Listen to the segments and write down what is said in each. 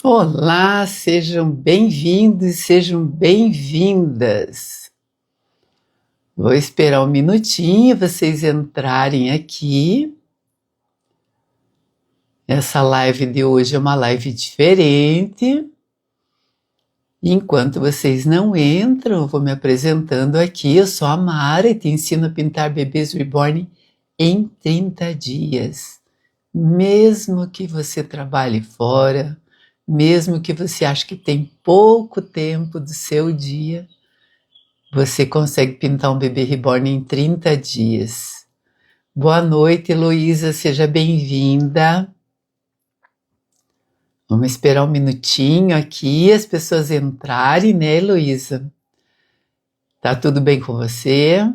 Olá, sejam bem-vindos, sejam bem-vindas. Vou esperar um minutinho vocês entrarem aqui. Essa live de hoje é uma live diferente. Enquanto vocês não entram, eu vou me apresentando aqui. Eu sou a Mara e te ensino a pintar bebês reborn em 30 dias. Mesmo que você trabalhe fora, mesmo que você ache que tem pouco tempo do seu dia, você consegue pintar um bebê reborn em 30 dias. Boa noite, Heloísa, seja bem-vinda. Vamos esperar um minutinho aqui, as pessoas entrarem, né, Heloísa? Tá tudo bem com você?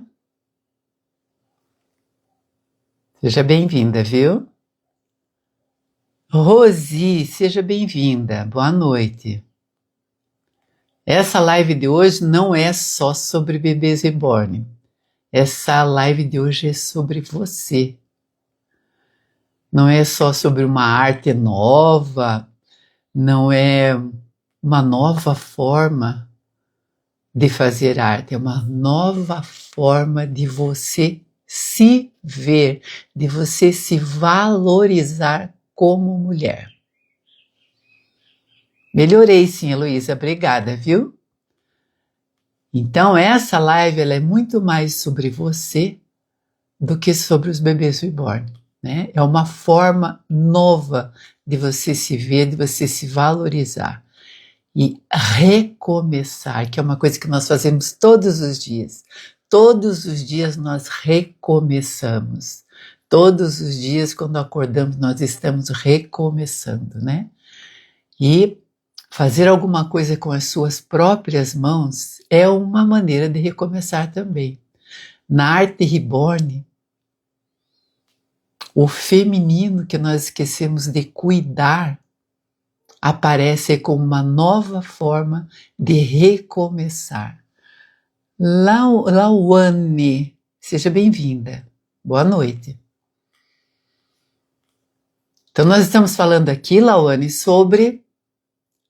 Seja bem-vinda, viu? Rosi, seja bem-vinda. Boa noite. Essa live de hoje não é só sobre bebês reborn. Essa live de hoje é sobre você. Não é só sobre uma arte nova, não é uma nova forma de fazer arte, é uma nova forma de você se ver, de você se valorizar como mulher. Melhorei sim, Heloísa, obrigada, viu? Então essa live ela é muito mais sobre você do que sobre os bebês reborn, né? É uma forma nova de você se ver, de você se valorizar e recomeçar, que é uma coisa que nós fazemos todos os dias. Todos os dias nós recomeçamos. Todos os dias quando acordamos nós estamos recomeçando, né? E fazer alguma coisa com as suas próprias mãos é uma maneira de recomeçar também. Na arte reborn, o feminino que nós esquecemos de cuidar aparece como uma nova forma de recomeçar. Lauane, seja bem-vinda. Boa noite. Então nós estamos falando aqui, Lauane, sobre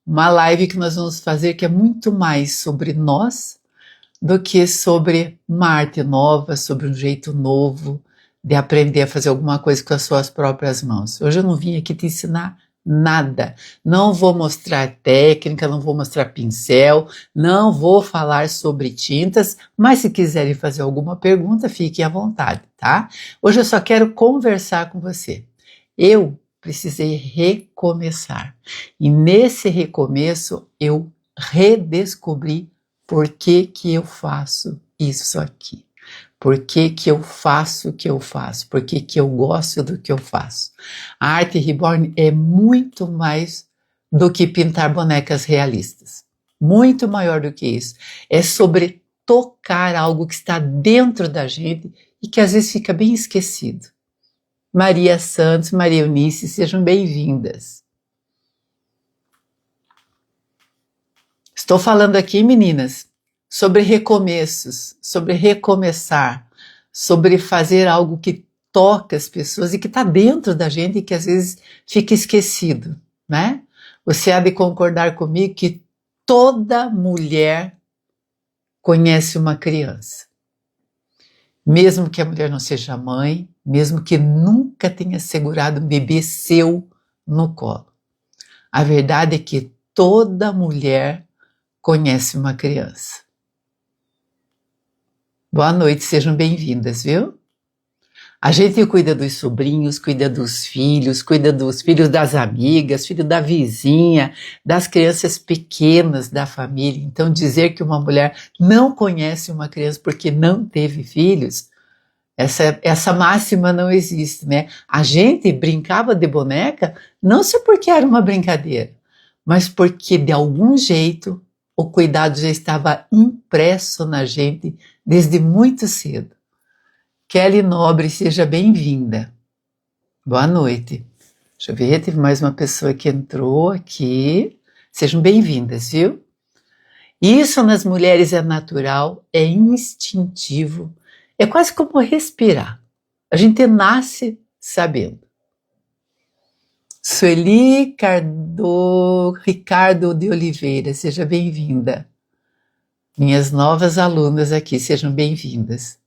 uma live que nós vamos fazer que é muito mais sobre nós do que sobre uma arte nova, sobre um jeito novo de aprender a fazer alguma coisa com as suas próprias mãos. Hoje eu não vim aqui te ensinar nada. Não vou mostrar técnica, não vou mostrar pincel, não vou falar sobre tintas, mas se quiserem fazer alguma pergunta, fiquem à vontade, tá? Hoje eu só quero conversar com você. Eu precisei recomeçar. E nesse recomeço eu redescobri por que eu faço isso aqui. Por que eu faço o que eu faço? Por que eu gosto do que eu faço? A arte reborn é muito mais do que pintar bonecas realistas. Muito maior do que isso. É sobre tocar algo que está dentro da gente e que às vezes fica bem esquecido. Maria Santos, Maria Eunice, sejam bem-vindas. Estou falando aqui, meninas, sobre recomeços, sobre recomeçar, sobre fazer algo que toca as pessoas e que está dentro da gente e que às vezes fica esquecido, né? Você há de concordar comigo que toda mulher conhece uma criança. Mesmo que a mulher não seja mãe, mesmo que nunca tenha segurado um bebê seu no colo. A verdade é que toda mulher conhece uma criança. Boa noite, sejam bem-vindas, viu? A gente cuida dos sobrinhos, cuida dos filhos das amigas, filho da vizinha, das crianças pequenas da família. Então dizer que uma mulher não conhece uma criança porque não teve filhos, essa máxima não existe, né? A gente brincava de boneca não só porque era uma brincadeira, mas porque de algum jeito o cuidado já estava impresso na gente desde muito cedo. Kelly Nobre, seja bem-vinda. Boa noite. Deixa eu ver, teve mais uma pessoa que entrou aqui. Sejam bem-vindas, viu? Isso nas mulheres é natural, é instintivo, é quase como respirar. A gente nasce sabendo. Sueli Ricardo de Oliveira, seja bem-vinda. Minhas novas alunas aqui, sejam bem-vindas.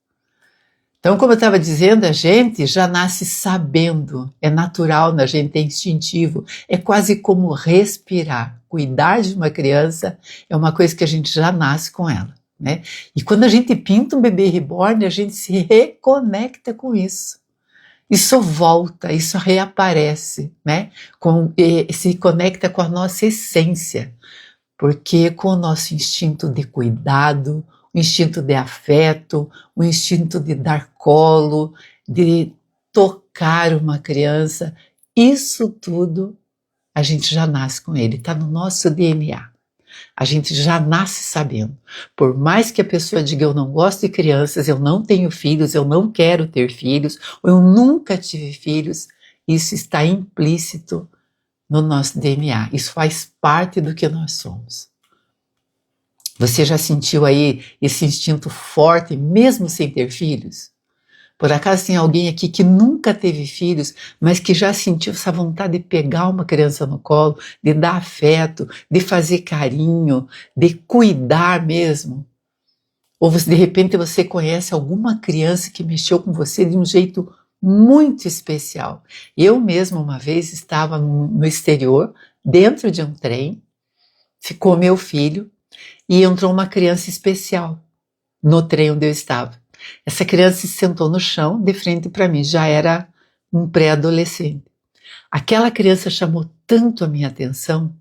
Então, como eu estava dizendo, a gente já nasce sabendo, é natural na gente, é instintivo, é quase como respirar. Cuidar de uma criança é uma coisa que a gente já nasce com ela, né? E quando a gente pinta um bebê reborn, a gente se reconecta com isso. Isso volta, isso reaparece, né? Se conecta com a nossa essência, porque com o nosso instinto de cuidado, o instinto de afeto, o instinto de dar colo, de tocar uma criança, isso tudo a gente já nasce com ele, está no nosso DNA. A gente já nasce sabendo. Por mais que a pessoa diga eu não gosto de crianças, eu não tenho filhos, eu não quero ter filhos, ou eu nunca tive filhos, isso está implícito no nosso DNA. Isso faz parte do que nós somos. Você já sentiu aí esse instinto forte, mesmo sem ter filhos? Por acaso tem alguém aqui que nunca teve filhos, mas que já sentiu essa vontade de pegar uma criança no colo, de dar afeto, de fazer carinho, de cuidar mesmo? Ou de repente você conhece alguma criança que mexeu com você de um jeito muito especial. Eu mesma uma vez estava no exterior, dentro de um trem, ficou meu filho e entrou uma criança especial no trem onde eu estava. Essa criança se sentou no chão de frente para mim, já era um pré-adolescente. Aquela criança chamou tanto a minha atenção,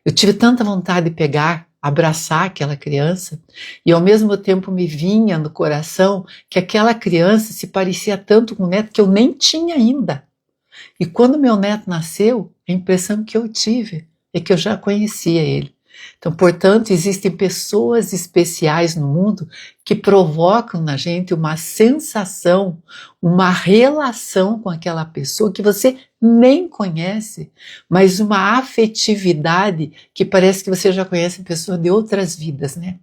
eu tive tanta vontade de pegar, abraçar aquela criança, e ao mesmo tempo me vinha no coração que aquela criança se parecia tanto com o neto que eu nem tinha ainda. E quando meu neto nasceu, a impressão que eu tive é que eu já conhecia ele. Então, portanto, existem pessoas especiais no mundo que provocam na gente uma sensação, uma relação com aquela pessoa que você nem conhece, mas uma afetividade que parece que você já conhece a pessoa de outras vidas, né?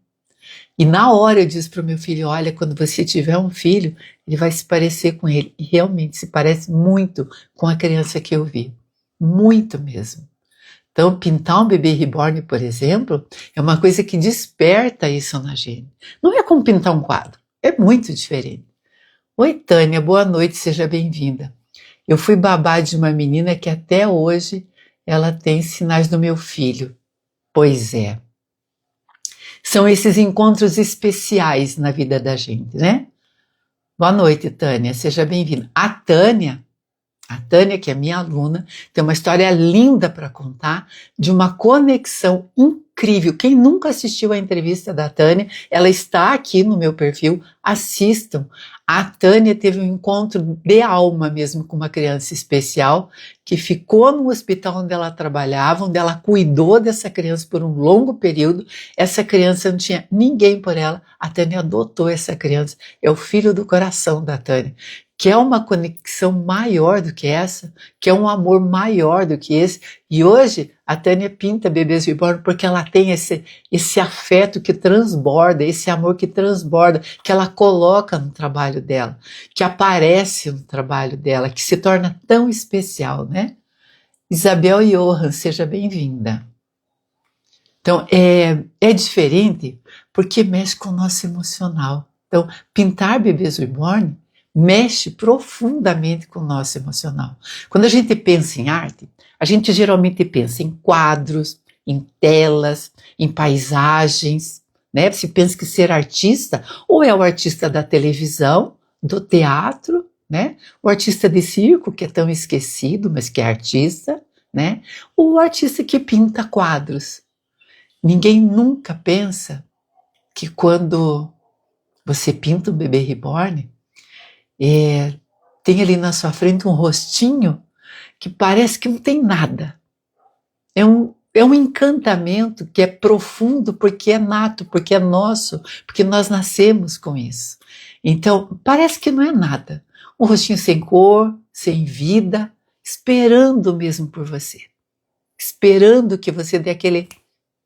E na hora eu disse para o meu filho, olha, quando você tiver um filho, ele vai se parecer com ele. E realmente se parece muito com a criança que eu vi. Muito mesmo. Então, pintar um bebê reborn, por exemplo, é uma coisa que desperta isso na gente. Não é como pintar um quadro, é muito diferente. Oi, Tânia, boa noite, seja bem-vinda. Eu fui babá de uma menina que até hoje ela tem sinais do meu filho. Pois é. São esses encontros especiais na vida da gente, né? Boa noite, Tânia, seja bem-vinda. A Tânia, que é minha aluna, tem uma história linda para contar de uma conexão incrível. Quem nunca assistiu a entrevista da Tânia, ela está aqui no meu perfil, assistam. A Tânia teve um encontro de alma mesmo com uma criança especial que ficou no hospital onde ela trabalhava, onde ela cuidou dessa criança por um longo período. Essa criança não tinha ninguém por ela, a Tânia adotou essa criança, é o filho do coração da Tânia. Que é uma conexão maior do que essa, que é um amor maior do que esse. E hoje a Tânia pinta bebês reborn porque ela tem esse afeto que transborda, esse amor que transborda, que ela coloca no trabalho dela, que aparece no trabalho dela, que se torna tão especial, né? Isabel Johan, seja bem-vinda. Então, é diferente porque mexe com o nosso emocional. Então, pintar bebês reborn mexe profundamente com o nosso emocional. Quando a gente pensa em arte, a gente geralmente pensa em quadros, em telas, em paisagens, né? Você pensa que ser artista ou é o artista da televisão, do teatro, né? O artista de circo, que é tão esquecido, mas que é artista, né? Ou o artista que pinta quadros. Ninguém nunca pensa que quando você pinta um bebê reborn, tem ali na sua frente um rostinho que parece que não tem nada. É um encantamento que é profundo porque é nato, porque é nosso, porque nós nascemos com isso. Então, parece que não é nada. Um rostinho sem cor, sem vida, esperando mesmo por você. Esperando que você dê aquele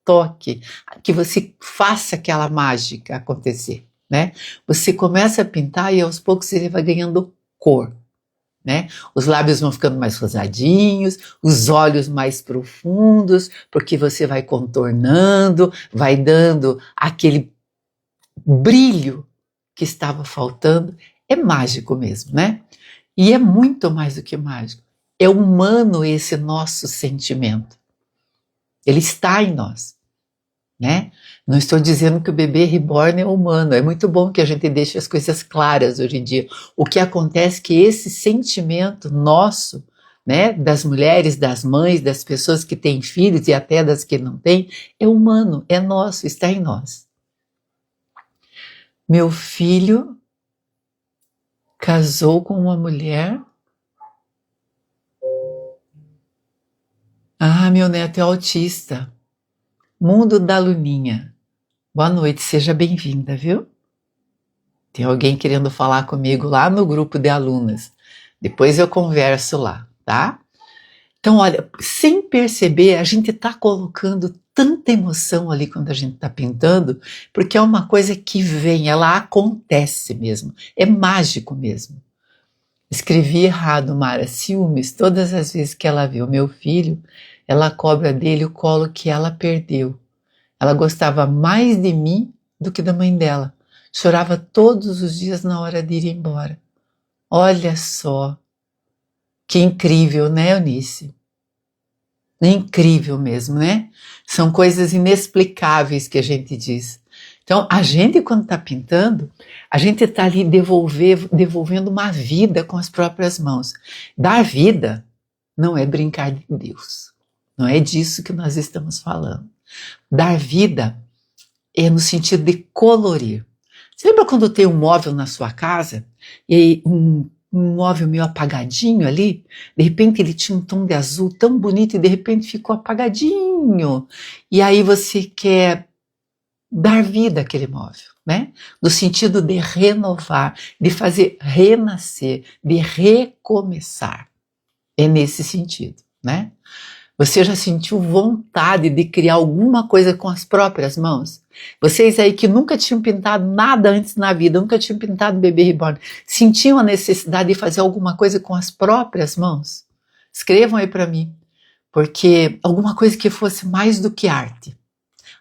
toque, que você faça aquela mágica acontecer. Né? Você começa a pintar e aos poucos ele vai ganhando cor. né? Os lábios vão ficando mais rosadinhos, os olhos mais profundos, porque você vai contornando, vai dando aquele brilho que estava faltando. É mágico mesmo, né? E é muito mais do que mágico. É humano esse nosso sentimento. Ele está em nós, né? Não estou dizendo que o bebê reborn é humano. É muito bom que a gente deixe as coisas claras hoje em dia. O que acontece é que esse sentimento nosso, né, das mulheres, das mães, das pessoas que têm filhos e até das que não têm, é humano, é nosso, está em nós. Meu filho casou com uma mulher. Ah, meu neto é autista. Mundo da Luninha. Boa noite, seja bem-vinda, viu? Tem alguém querendo falar comigo lá no grupo de alunas. Depois eu converso lá, tá? Então, olha, sem perceber, a gente está colocando tanta emoção ali quando a gente está pintando, porque é uma coisa que vem, ela acontece mesmo, é mágico mesmo. Escrevi errado, Mara, ciúmes. Todas as vezes que ela vê o meu filho, ela cobra dele o colo que ela perdeu. Ela gostava mais de mim do que da mãe dela. Chorava todos os dias na hora de ir embora. Olha só, que incrível, né, Eunice? Incrível mesmo, né? São coisas inexplicáveis que a gente diz. Então, a gente, quando está pintando, a gente está ali devolvendo uma vida com as próprias mãos. Dar vida não é brincar de Deus. Não é disso que nós estamos falando. Dar vida é no sentido de colorir. Você lembra quando tem um móvel na sua casa e um móvel meio apagadinho ali? De repente ele tinha um tom de azul tão bonito e de repente ficou apagadinho. E aí você quer dar vida àquele móvel, né? No sentido de renovar, de fazer renascer, de recomeçar. É nesse sentido, né? Você já sentiu vontade de criar alguma coisa com as próprias mãos? Vocês aí que nunca tinham pintado nada antes na vida, nunca tinham pintado bebê reborn, sentiam a necessidade de fazer alguma coisa com as próprias mãos? Escrevam aí para mim, porque alguma coisa que fosse mais do que arte,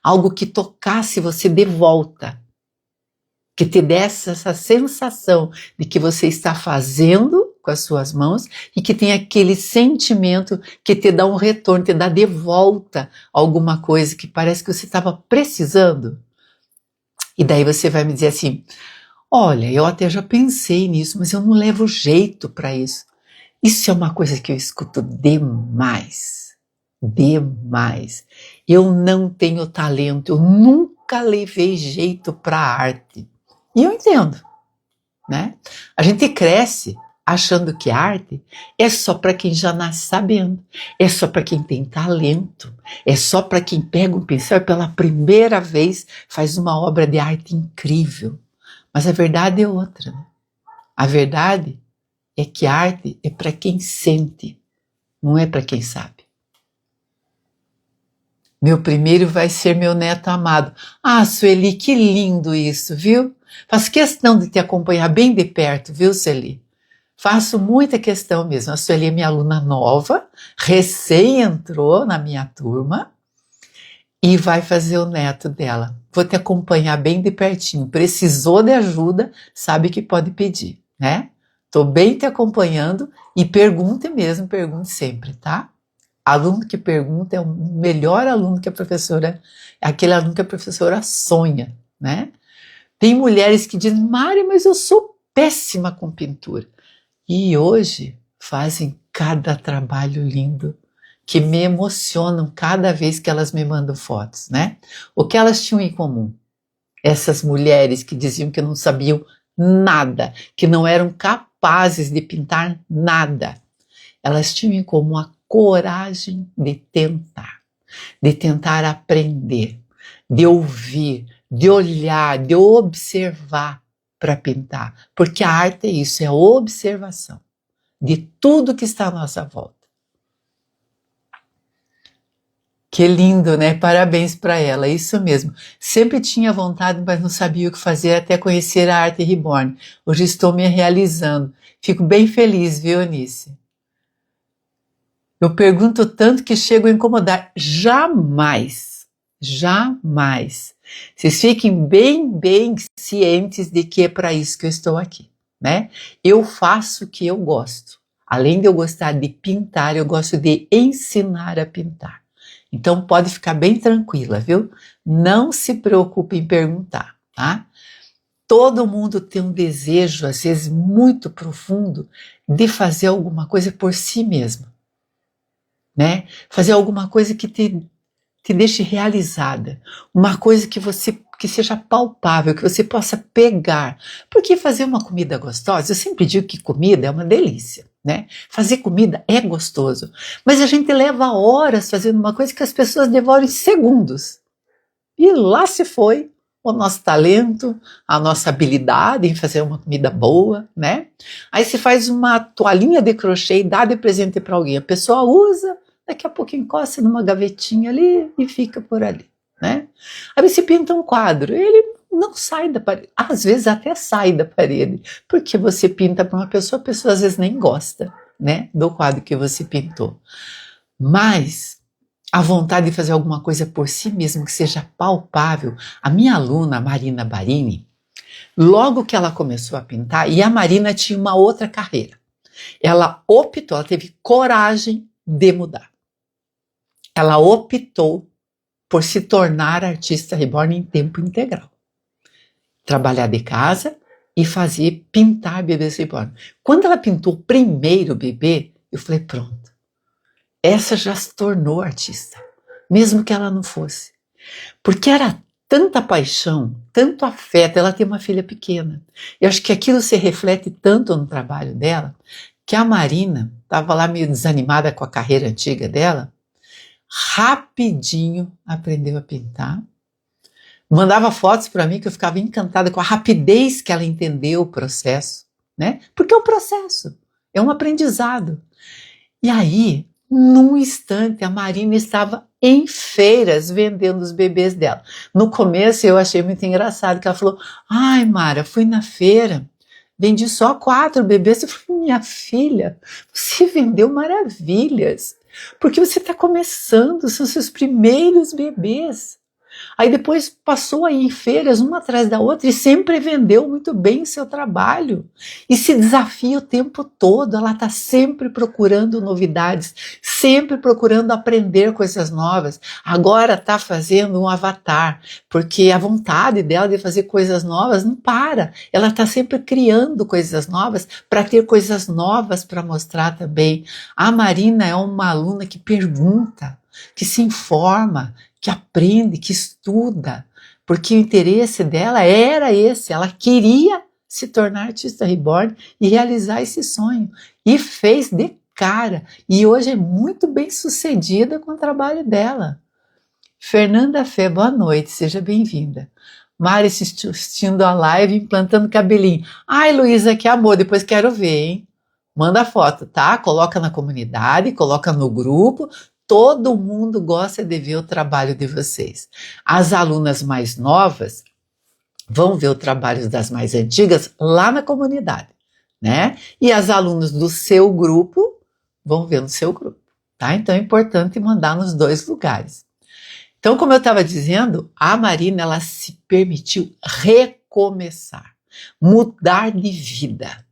algo que tocasse você de volta, que te desse essa sensação de que você está fazendo com as suas mãos e que tem aquele sentimento que te dá um retorno, te dá de volta alguma coisa que parece que você estava precisando. E daí você vai me dizer assim, olha, eu até já pensei nisso, mas eu não levo jeito para isso. Isso é uma coisa que eu escuto demais, demais. Eu não tenho talento, eu nunca levei jeito para a arte. E eu entendo, né? A gente cresce achando que arte é só para quem já nasce sabendo, é só para quem tem talento, é só para quem pega um pincel e pela primeira vez faz uma obra de arte incrível. Mas a verdade é outra, né? A verdade é que arte é para quem sente, não é para quem sabe. Meu primeiro vai ser meu neto amado. Ah, Sueli, que lindo isso, viu? Faço questão de te acompanhar bem de perto, viu, Sueli? Faço muita questão mesmo. A Sueli é minha aluna nova, recém entrou na minha turma e vai fazer o neto dela. Vou te acompanhar bem de pertinho. Precisou de ajuda, sabe que pode pedir, né? Tô bem te acompanhando e pergunte mesmo, pergunte sempre, tá? Aluno que pergunta é o melhor aluno que a professora, é aquele aluno que a professora sonha, né? Tem mulheres que dizem, Mari, mas eu sou péssima com pintura. E hoje fazem cada trabalho lindo, que me emocionam cada vez que elas me mandam fotos, né? O que elas tinham em comum? Essas mulheres que diziam que não sabiam nada, que não eram capazes de pintar nada. Elas tinham em comum a coragem de tentar aprender, de ouvir, de olhar, de observar para pintar. Porque a arte é isso, é a observação de tudo que está à nossa volta. Que lindo, né? Parabéns para ela, isso mesmo. Sempre tinha vontade, mas não sabia o que fazer até conhecer a arte reborn. Hoje estou me realizando. Fico bem feliz, viu, Eunice? Eu pergunto tanto que chego a incomodar. Jamais, jamais. Vocês fiquem bem cientes de que é para isso que eu estou aqui, né? Eu faço o que eu gosto. Além de eu gostar de pintar, eu gosto de ensinar a pintar. Então pode ficar bem tranquila, viu? Não se preocupe em perguntar, tá? Todo mundo tem um desejo, às vezes muito profundo, de fazer alguma coisa por si mesmo, né? Fazer alguma coisa que te deixe realizada, uma coisa que seja palpável, que você possa pegar. Porque fazer uma comida gostosa, eu sempre digo que comida é uma delícia, né? Fazer comida é gostoso, mas a gente leva horas fazendo uma coisa que as pessoas devoram em segundos. E lá se foi o nosso talento, a nossa habilidade em fazer uma comida boa, né? Aí se faz uma toalhinha de crochê e dá de presente para alguém, a pessoa usa, daqui a pouco encosta numa gavetinha ali e fica por ali, né? Aí você pinta um quadro, ele não sai da parede, às vezes até sai da parede, porque você pinta para uma pessoa, a pessoa às vezes nem gosta, né, do quadro que você pintou. Mas a vontade de fazer alguma coisa por si mesmo, que seja palpável. A minha aluna, Marina Barini, logo que ela começou a pintar, e a Marina tinha uma outra carreira, ela optou, ela teve coragem de mudar. Ela optou por se tornar artista reborn em tempo integral. Trabalhar de casa e fazer pintar bebês reborn. Quando ela pintou o primeiro bebê, eu falei, pronto, essa já se tornou artista, mesmo que ela não fosse. Porque era tanta paixão, tanto afeto, ela tem uma filha pequena. Eu acho que aquilo se reflete tanto no trabalho dela, que a Marina estava lá meio desanimada com a carreira antiga dela, rapidinho aprendeu a pintar, mandava fotos para mim que eu ficava encantada com a rapidez que ela entendeu o processo, né? Porque é um processo, é um aprendizado. E aí, num instante, a Marina estava em feiras vendendo os bebês dela. No começo eu achei muito engraçado, que ela falou, ai Mara, fui na feira, vendi só 4 bebês. Eu falei, minha filha, você vendeu maravilhas, porque você está começando, são seus primeiros bebês. Aí depois passou aí em feiras, uma atrás da outra, e sempre vendeu muito bem o seu trabalho. E se desafia o tempo todo, ela está sempre procurando novidades, sempre procurando aprender coisas novas. Agora está fazendo um avatar, porque a vontade dela de fazer coisas novas não para. Ela está sempre criando coisas novas para ter coisas novas para mostrar também. A Marina é uma aluna que pergunta, que se informa, que aprende, que estuda, porque o interesse dela era esse, ela queria se tornar artista reborn e realizar esse sonho, e fez de cara, e hoje é muito bem sucedida com o trabalho dela. Fernanda Fé, boa noite, seja bem-vinda. Mari assistindo a live, implantando cabelinho. Ai, Luísa, que amor, depois quero ver, hein? Manda foto, tá? Coloca na comunidade, coloca no grupo. Todo mundo gosta de ver o trabalho de vocês. As alunas mais novas vão ver o trabalho das mais antigas lá na comunidade, né? E as alunas do seu grupo vão ver no seu grupo, tá? Então é importante mandar nos 2 lugares. Então, como eu estava dizendo, a Marina, ela se permitiu recomeçar, mudar de vida.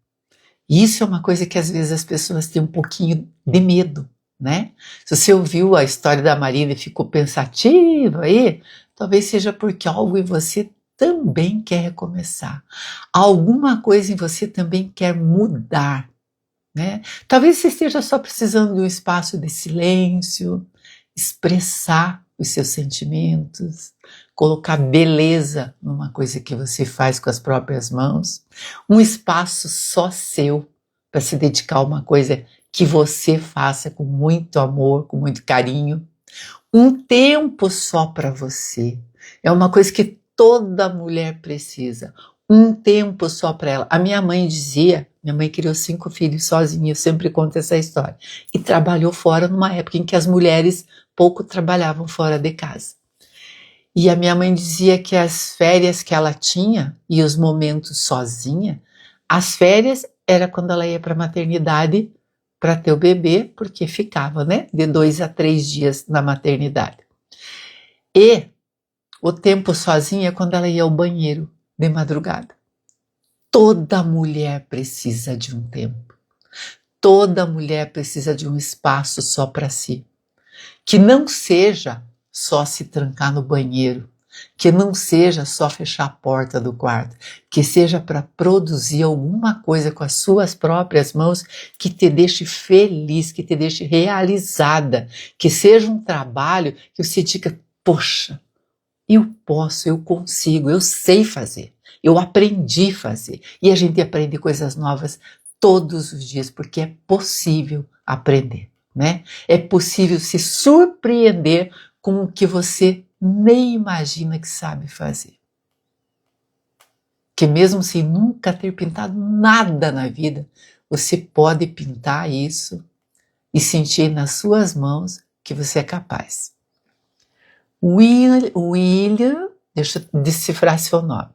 E isso é uma coisa que às vezes as pessoas têm um pouquinho de medo, né? Se você ouviu a história da Marina e ficou pensativa aí, talvez seja porque algo em você também quer recomeçar. Alguma coisa em você também quer mudar, né? Talvez você esteja só precisando de um espaço de silêncio, expressar os seus sentimentos, colocar beleza numa coisa que você faz com as próprias mãos, um espaço só seu para se dedicar a uma coisa que você faça com muito amor, com muito carinho, um tempo só para você. É uma coisa que toda mulher precisa, um tempo só para ela. A minha mãe dizia, minha mãe criou 5 filhos sozinha, eu sempre conto essa história, e trabalhou fora numa época em que as mulheres pouco trabalhavam fora de casa. E a minha mãe dizia que as férias que ela tinha e os momentos sozinha, as férias era quando ela ia para a maternidade para ter o bebê, porque ficava, né, de 2 a 3 dias na maternidade. E o tempo sozinha é quando ela ia ao banheiro de madrugada. Toda mulher precisa de um tempo. Toda mulher precisa de um espaço só para si. Que não seja só se trancar no banheiro, que não seja só fechar a porta do quarto, que seja para produzir alguma coisa com as suas próprias mãos que te deixe feliz, que te deixe realizada, que seja um trabalho que você diga, poxa, eu posso, eu consigo, eu sei fazer, eu aprendi a fazer. E a gente aprende coisas novas todos os dias, porque é possível aprender, né? É possível se surpreender com o que você nem imagina que sabe fazer. Que mesmo sem nunca ter pintado nada na vida, você pode pintar isso e sentir nas suas mãos que você é capaz. William, deixa eu decifrar seu nome.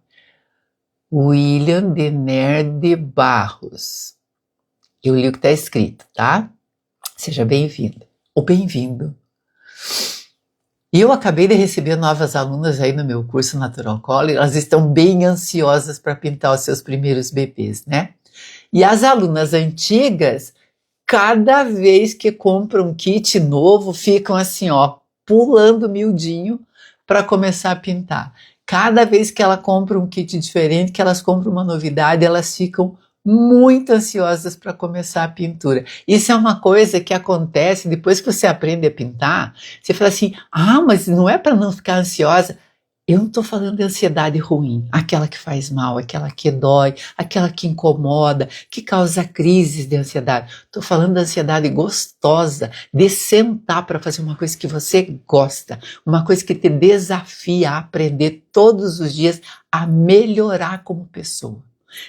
William Denner de Barros. Eu li o que está escrito, tá? Seja bem-vinda ou bem-vindo. E eu acabei de receber novas alunas aí no meu curso Natural Color, elas estão bem ansiosas para pintar os seus primeiros bebês, né? E as alunas antigas, cada vez que compram um kit novo, ficam assim, ó, pulando miudinho para começar a pintar. Cada vez que ela compra um kit diferente, que elas compram uma novidade, elas ficam muito ansiosas para começar a pintura. Isso é uma coisa que acontece depois que você aprende a pintar. Você fala assim, mas não é para não ficar ansiosa. Eu não estou falando de ansiedade ruim, aquela que faz mal, aquela que dói, aquela que incomoda, que causa crises de ansiedade. Estou falando da ansiedade gostosa, de sentar para fazer uma coisa que você gosta, uma coisa que te desafia a aprender todos os dias a melhorar como pessoa.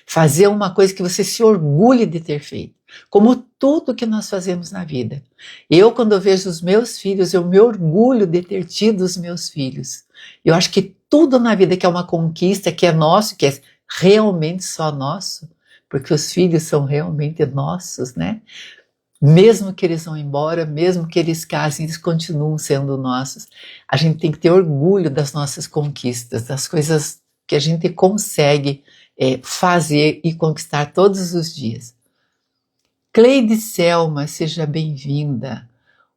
Fazer uma coisa que você se orgulhe de ter feito, como tudo que nós fazemos na vida. Eu, quando eu vejo os meus filhos, eu me orgulho de ter tido os meus filhos. Eu acho que tudo na vida que é uma conquista, que é nosso, que é realmente só nosso, porque os filhos são realmente nossos, né? Mesmo que eles vão embora, mesmo que eles casem, eles continuam sendo nossos. A gente tem que ter orgulho das nossas conquistas, das coisas que a gente consegue fazer e conquistar todos os dias. Cleide Selma, seja bem-vinda.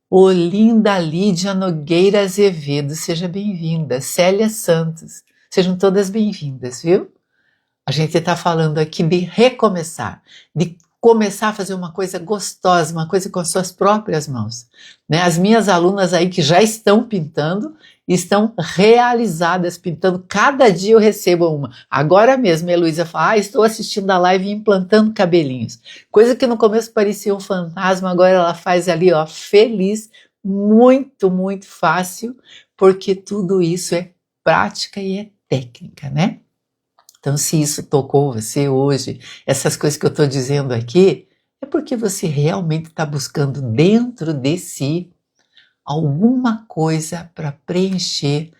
Olinda Lídia Nogueira Azevedo, seja bem-vinda. Célia Santos, sejam todas bem-vindas, viu? A gente está falando aqui de recomeçar, de começar a fazer uma coisa gostosa, uma coisa com as suas próprias mãos, né? As minhas alunas aí que já estão pintando, estão realizadas pintando, cada dia eu recebo uma. Agora mesmo a Heloísa fala, estou assistindo a live e implantando cabelinhos. Coisa que no começo parecia um fantasma, agora ela faz ali, ó, feliz, muito, muito fácil, porque tudo isso é prática e é técnica, né? Então, se isso tocou você hoje, essas coisas que eu estou dizendo aqui, é porque você realmente está buscando dentro de si alguma coisa para preencher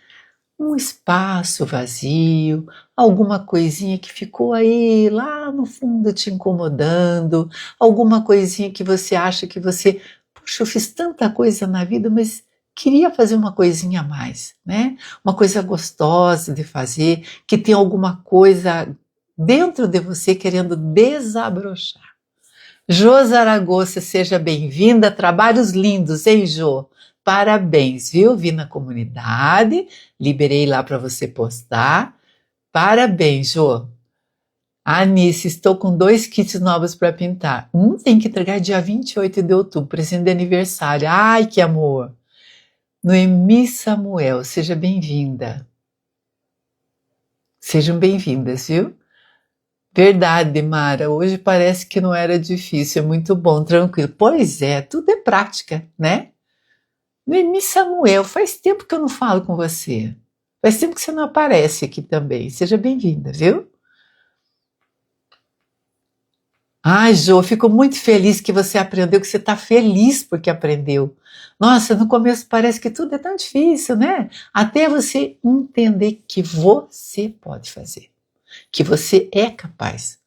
um espaço vazio, alguma coisinha que ficou aí lá no fundo te incomodando, alguma coisinha que você acha que você, puxa, eu fiz tanta coisa na vida, mas queria fazer uma coisinha a mais, né? Uma coisa gostosa de fazer, que tem alguma coisa dentro de você querendo desabrochar. Jô Zaragoza, seja bem-vinda, trabalhos lindos, hein, Jô? Parabéns, viu? Vi na comunidade, liberei lá para você postar. Parabéns, Jô. Anice, estou com 2 kits novos para pintar. Um tem que entregar dia 28 de outubro, presente de aniversário. Ai, que amor! Noemi Samuel, seja bem-vinda. Sejam bem-vindas, viu? Verdade, Mara, hoje parece que não era difícil, é muito bom, tranquilo. Pois é, tudo é prática, né? Noemi Samuel, faz tempo que eu não falo com você. Faz tempo que você não aparece aqui também. Seja bem-vinda, viu? Ai, Jô, fico muito feliz que você aprendeu, que você está feliz porque aprendeu. Nossa, no começo parece que tudo é tão difícil, né? Até você entender que você pode fazer, que você é capaz,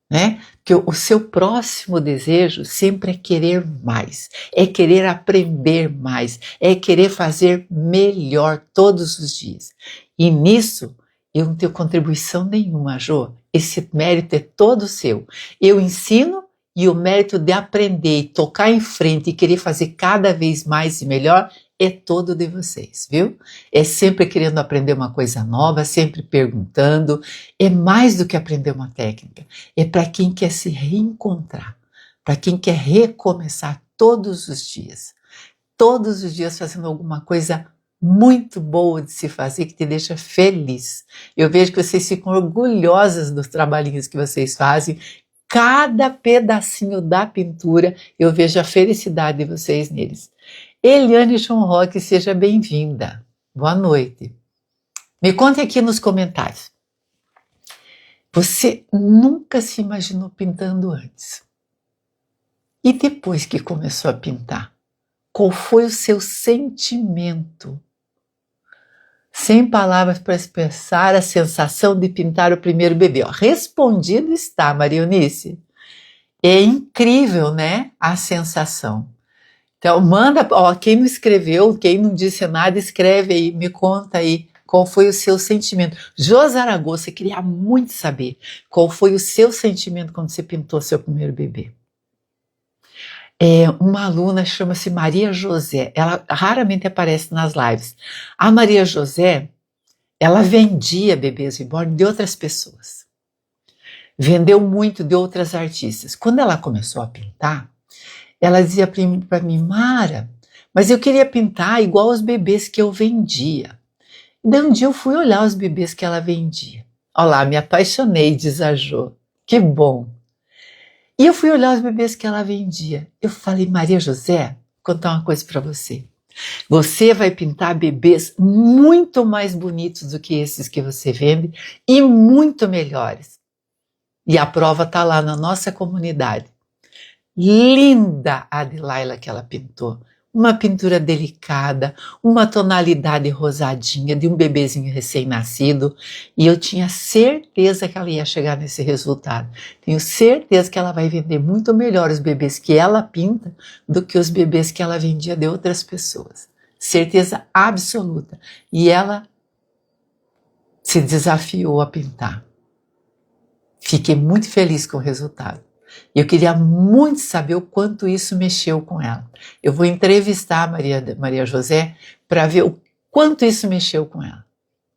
né? Que o seu próximo desejo sempre é querer mais, é querer aprender mais, é querer fazer melhor todos os dias. E nisso eu não tenho contribuição nenhuma, Jô. Esse mérito é todo seu. Eu ensino e o mérito de aprender e tocar em frente e querer fazer cada vez mais e melhor é todo de vocês, viu? É sempre querendo aprender uma coisa nova, sempre perguntando. É mais do que aprender uma técnica. É para quem quer se reencontrar, para quem quer recomeçar todos os dias fazendo alguma coisa muito boa de se fazer, que te deixa feliz. Eu vejo que vocês ficam orgulhosas dos trabalhinhos que vocês fazem. Cada pedacinho da pintura, eu vejo a felicidade de vocês neles. Eliane Schonrock, seja bem-vinda. Boa noite. Me conte aqui nos comentários. Você nunca se imaginou pintando antes? E depois que começou a pintar, qual foi o seu sentimento? Sem palavras para expressar a sensação de pintar o primeiro bebê. Ó, respondido está, Maria Eunice. É incrível, né? A sensação. Então, manda, ó, quem não escreveu, quem não disse nada, escreve aí, me conta aí qual foi o seu sentimento. Jô Zaragoza, queria muito saber qual foi o seu sentimento quando você pintou seu primeiro bebê. Uma aluna chama-se Maria José, ela raramente aparece nas lives. A Maria José, ela vendia bebês reborn de outras pessoas. Vendeu muito de outras artistas. Quando ela começou a pintar, ela dizia para mim, Mara, mas eu queria pintar igual os bebês que eu vendia. E daí um dia eu fui olhar os bebês que ela vendia. Olha lá, me apaixonei, diz a Jô. Que bom. E eu fui olhar os bebês que ela vendia. Eu falei, Maria José, vou contar uma coisa para você. Você vai pintar bebês muito mais bonitos do que esses que você vende e muito melhores. E a prova está lá na nossa comunidade. Linda a Delilah que ela pintou. Uma pintura delicada, uma tonalidade rosadinha de um bebezinho recém-nascido. E eu tinha certeza que ela ia chegar nesse resultado. Tenho certeza que ela vai vender muito melhor os bebês que ela pinta do que os bebês que ela vendia de outras pessoas. Certeza absoluta. E ela se desafiou a pintar. Fiquei muito feliz com o resultado. Eu queria muito saber o quanto isso mexeu com ela. Eu vou entrevistar a Maria José para ver o quanto isso mexeu com ela,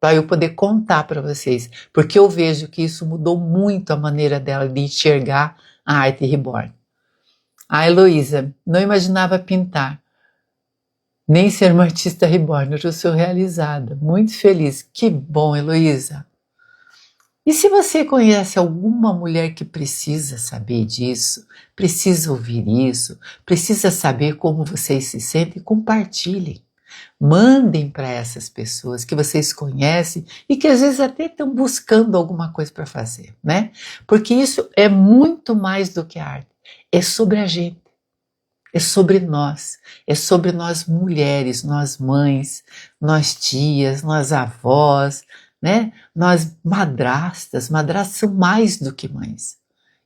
para eu poder contar para vocês, porque eu vejo que isso mudou muito a maneira dela de enxergar a arte reborn. A Heloísa, não imaginava pintar, nem ser uma artista reborn, eu já sou realizada, muito feliz. Que bom, Heloísa. E se você conhece alguma mulher que precisa saber disso, precisa ouvir isso, precisa saber como vocês se sentem, compartilhem. Mandem para essas pessoas que vocês conhecem e que às vezes até estão buscando alguma coisa para fazer, né? Porque isso é muito mais do que arte. É sobre a gente. É sobre nós mulheres, nós mães, nós tias, nós avós, né? Nós madrastas são mais do que mães.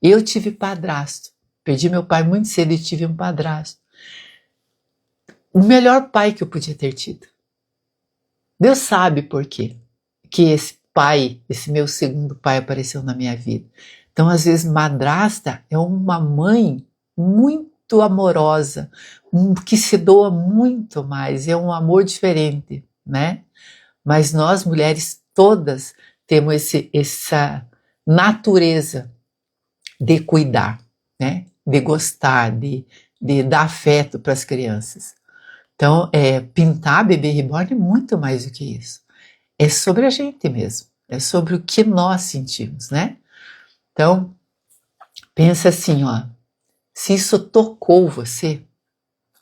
Eu tive padrasto, perdi meu pai muito cedo e tive um padrasto. O melhor pai que eu podia ter tido. Deus sabe por quê que esse pai, esse meu segundo pai apareceu na minha vida. Então, às vezes, madrasta é uma mãe muito amorosa, que se doa muito mais, é um amor diferente, né? Mas nós, mulheres, todas temos essa natureza de cuidar, né? De gostar, de dar afeto para as crianças. Então, pintar bebê reborn é muito mais do que isso. É sobre a gente mesmo, é sobre o que nós sentimos, né? Então, pensa assim, ó, se isso tocou você,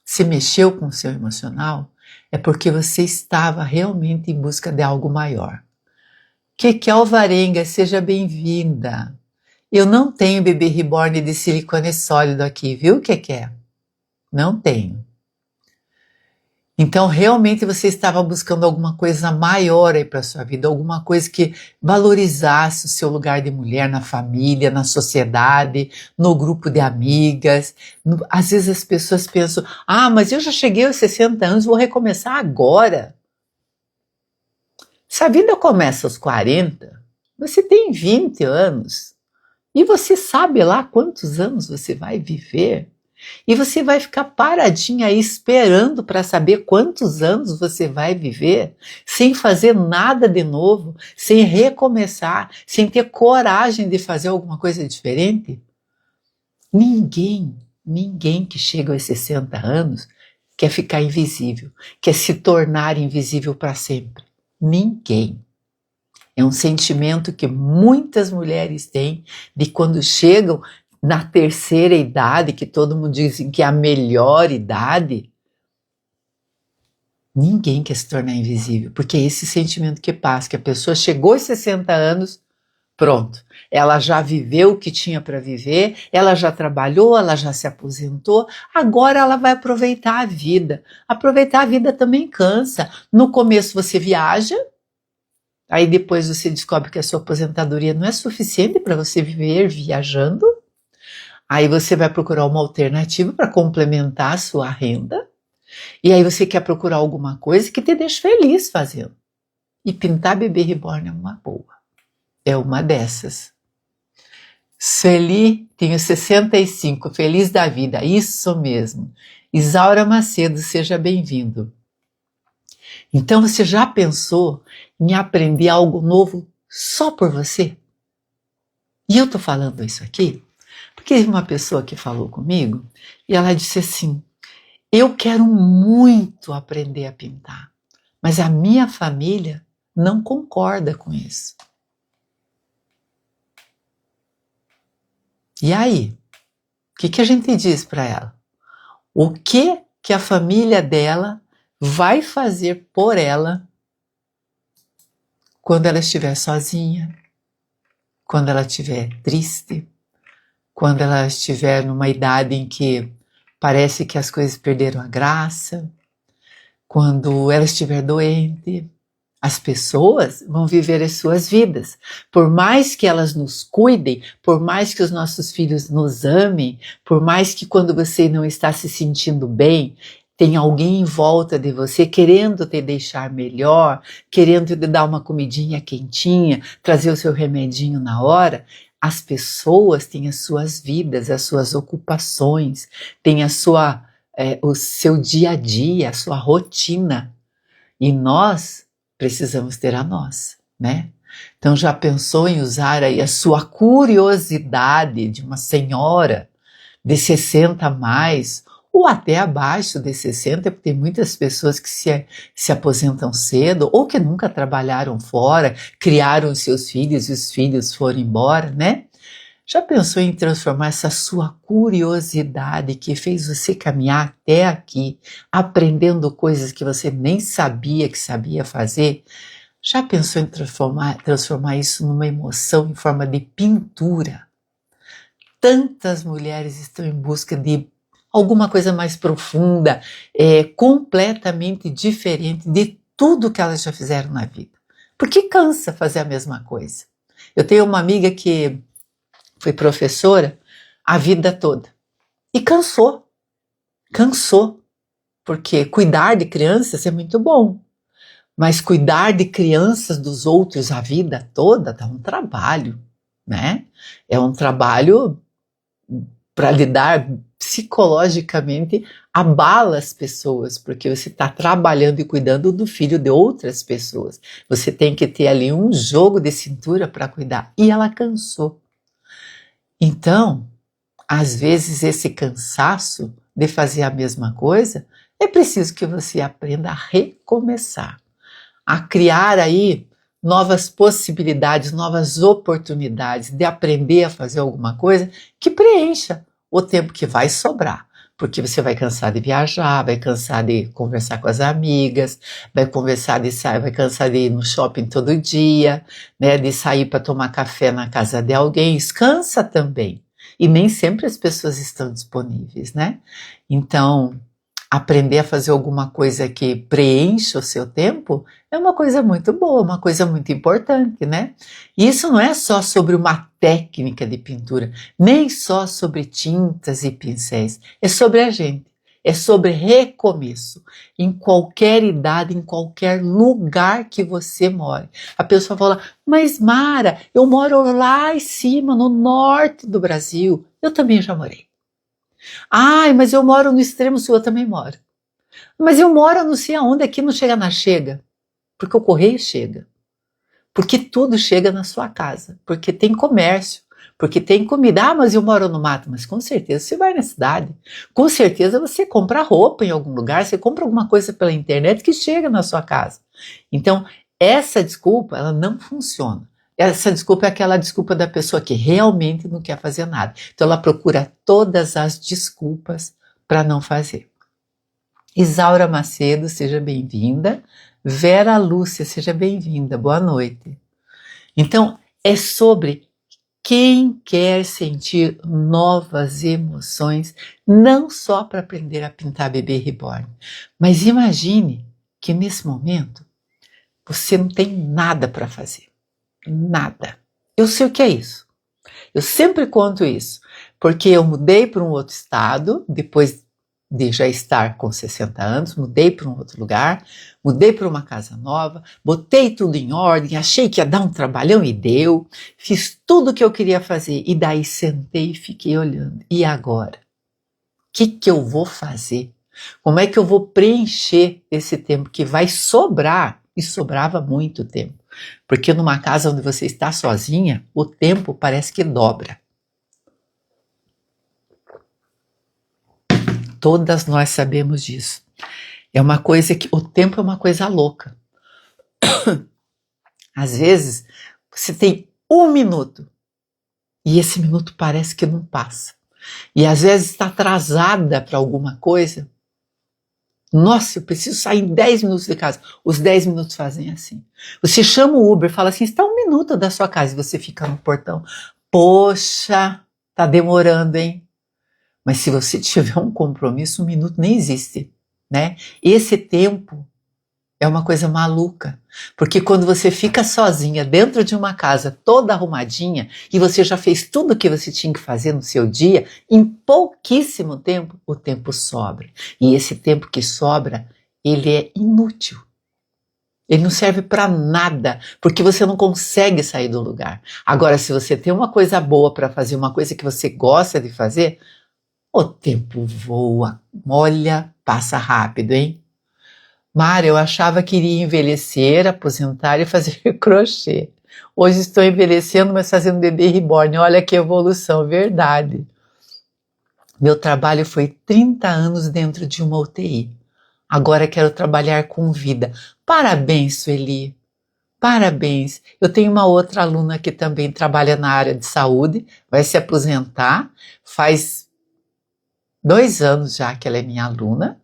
se mexeu com o seu emocional, é porque você estava realmente em busca de algo maior. Kekel Varenga, seja bem-vinda. Eu não tenho bebê reborn de silicone sólido aqui, viu, que? Não tenho. Então, realmente você estava buscando alguma coisa maior aí para sua vida, alguma coisa que valorizasse o seu lugar de mulher na família, na sociedade, no grupo de amigas. Às vezes as pessoas pensam, mas eu já cheguei aos 60 anos, vou recomeçar agora. Se a vida começa aos 40, você tem 20 anos e você sabe lá quantos anos você vai viver. E você vai ficar paradinha aí esperando para saber quantos anos você vai viver, sem fazer nada de novo, sem recomeçar, sem ter coragem de fazer alguma coisa diferente? Ninguém que chega aos 60 anos quer ficar invisível, quer se tornar invisível para sempre. Ninguém. É um sentimento que muitas mulheres têm de quando chegam na terceira idade, que todo mundo diz que é a melhor idade, ninguém quer se tornar invisível, porque é esse sentimento que passa, que a pessoa chegou aos 60 anos, pronto, ela já viveu o que tinha para viver, ela já trabalhou, ela já se aposentou, agora ela vai aproveitar a vida. Aproveitar a vida também cansa. No começo você viaja, aí depois você descobre que a sua aposentadoria não é suficiente para você viver viajando. Aí você vai procurar uma alternativa para complementar a sua renda. E aí você quer procurar alguma coisa que te deixe feliz fazendo. E pintar bebê reborn é uma boa. É uma dessas. Sueli, tenho 65, feliz da vida. Isso mesmo. Isaura Macedo, seja bem-vindo. Então você já pensou em aprender algo novo só por você? E eu estou falando isso aqui porque teve uma pessoa que falou comigo e ela disse assim, eu quero muito aprender a pintar, mas a minha família não concorda com isso. E aí? O que a gente diz para ela? O que a família dela vai fazer por ela quando ela estiver sozinha, quando ela estiver triste, quando ela estiver numa idade em que parece que as coisas perderam a graça, quando ela estiver doente? As pessoas vão viver as suas vidas. Por mais que elas nos cuidem, por mais que os nossos filhos nos amem, por mais que quando você não está se sentindo bem, tem alguém em volta de você querendo te deixar melhor, querendo te dar uma comidinha quentinha, trazer o seu remedinho na hora, as pessoas têm as suas vidas, as suas ocupações, têm o seu dia a dia, a sua rotina. E nós precisamos ter a nossa, né? Então já pensou em usar aí a sua curiosidade de uma senhora de 60 a mais, ou até abaixo de 60, porque tem muitas pessoas que se aposentam cedo, ou que nunca trabalharam fora, criaram seus filhos e os filhos foram embora, né? Já pensou em transformar essa sua curiosidade que fez você caminhar até aqui, aprendendo coisas que você nem sabia que sabia fazer? Já pensou em transformar isso numa emoção em forma de pintura? Tantas mulheres estão em busca de alguma coisa mais profunda, completamente diferente de tudo que elas já fizeram na vida. Porque cansa fazer a mesma coisa. Eu tenho uma amiga que foi professora a vida toda e cansou, porque cuidar de crianças é muito bom, mas cuidar de crianças dos outros a vida toda dá um trabalho, né? É um trabalho para lidar psicologicamente, abala as pessoas, porque você está trabalhando e cuidando do filho de outras pessoas. Você tem que ter ali um jogo de cintura para cuidar. E ela cansou. Então, às vezes esse cansaço de fazer a mesma coisa, é preciso que você aprenda a recomeçar, a criar aí novas possibilidades, novas oportunidades de aprender a fazer alguma coisa que preencha o tempo que vai sobrar. porque você vai cansar de viajar, vai cansar de conversar com as amigas, vai conversar de sair, vai cansar de ir no shopping todo dia, né, de sair para tomar café na casa de alguém, isso cansa também. E nem sempre as pessoas estão disponíveis, né? Então, aprender a fazer alguma coisa que preencha o seu tempo é uma coisa muito boa, uma coisa muito importante, né? E isso não é só sobre uma técnica de pintura, nem só sobre tintas e pincéis, é sobre a gente, é sobre recomeço, em qualquer idade, em qualquer lugar que você more. A pessoa fala, mas Mara, eu moro lá em cima, no norte do Brasil. Eu também já morei. Ai, mas eu moro no extremo sul, eu também moro. Mas eu moro não sei aonde, aqui não chega na chega. Porque o correio chega. Porque tudo chega na sua casa. Porque tem comércio. Porque tem comida. Ah, mas eu moro no mato. Mas com certeza você vai na cidade. Com certeza você compra roupa em algum lugar. Você compra alguma coisa pela internet que chega na sua casa. Então, essa desculpa, ela não funciona. Essa desculpa é aquela desculpa da pessoa que realmente não quer fazer nada. Então ela procura todas as desculpas para não fazer. Isaura Macedo, seja bem-vinda. Vera Lúcia, seja bem-vinda. Boa noite. Então, é sobre quem quer sentir novas emoções, não só para aprender a pintar bebê reborn, mas imagine que nesse momento você não tem nada para fazer. Nada. Eu sei o que é isso. Eu sempre conto isso, porque eu mudei para um outro estado, depois de já estar com 60 anos, mudei para um outro lugar, mudei para uma casa nova, botei tudo em ordem, achei que ia dar um trabalhão e deu, fiz tudo o que eu queria fazer e daí sentei e fiquei olhando. E agora? O que eu vou fazer? Como é que eu vou preencher esse tempo que vai sobrar? E sobrava muito tempo. Porque numa casa onde você está sozinha, o tempo parece que dobra. Todas nós sabemos disso. É uma coisa que o tempo é uma coisa louca. Às vezes você tem 1 minuto e esse minuto parece que não passa. E às vezes está atrasada para alguma coisa. Nossa, eu preciso sair em 10 minutos de casa. Os 10 minutos fazem assim. Você chama o Uber, fala assim, está 1 minuto da sua casa e você fica no portão. Poxa, tá demorando, hein? Mas se você tiver um compromisso, 1 minuto nem existe, né? Esse tempo é uma coisa maluca, porque quando você fica sozinha dentro de uma casa toda arrumadinha e você já fez tudo o que você tinha que fazer no seu dia, em pouquíssimo tempo, o tempo sobra. E esse tempo que sobra, ele é inútil. Ele não serve para nada, porque você não consegue sair do lugar. Agora, se você tem uma coisa boa para fazer, uma coisa que você gosta de fazer, o tempo voa. Olha, passa rápido, hein? Mara, eu achava que iria envelhecer, aposentar e fazer crochê. Hoje estou envelhecendo, mas fazendo bebê reborn. Olha que evolução, verdade. Meu trabalho foi 30 anos dentro de uma UTI. Agora quero trabalhar com vida. Parabéns, Sueli. Parabéns. Eu tenho uma outra aluna que também trabalha na área de saúde, vai se aposentar. Faz 2 anos já que ela é minha aluna.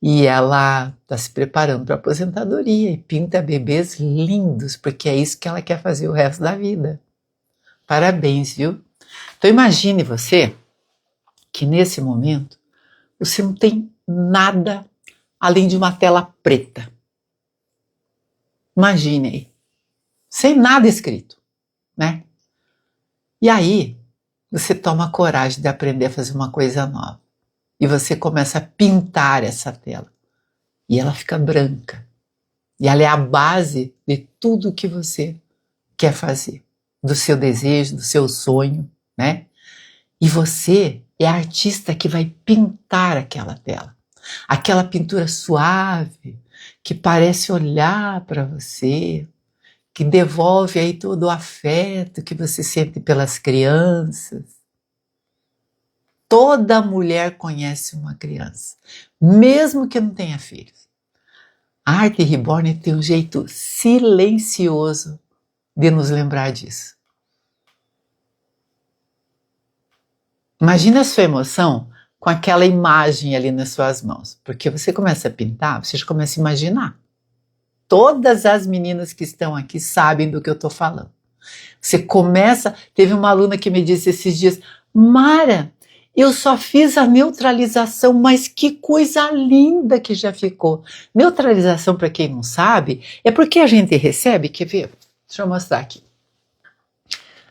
E ela está se preparando para a aposentadoria e pinta bebês lindos, porque é isso que ela quer fazer o resto da vida. Parabéns, viu? Então imagine você que nesse momento você não tem nada além de uma tela preta. Imagine aí, sem nada escrito, né? E aí você toma coragem de aprender a fazer uma coisa nova. E você começa a pintar essa tela. E ela fica branca. E ela é a base de tudo que você quer fazer. Do seu desejo, do seu sonho, né? E você é a artista que vai pintar aquela tela. Aquela pintura suave, que parece olhar para você, que devolve aí todo o afeto que você sente pelas crianças. Toda mulher conhece uma criança, mesmo que não tenha filhos. A arte reborn tem um jeito silencioso de nos lembrar disso. Imagina a sua emoção com aquela imagem ali nas suas mãos. Porque você começa a pintar, você já começa a imaginar. Todas as meninas que estão aqui sabem do que eu estou falando. Você começa... Teve uma aluna que me disse esses dias, Mara, eu só fiz a neutralização, mas que coisa linda que já ficou. Neutralização, para quem não sabe, é porque a gente recebe, quer ver? Deixa eu mostrar aqui.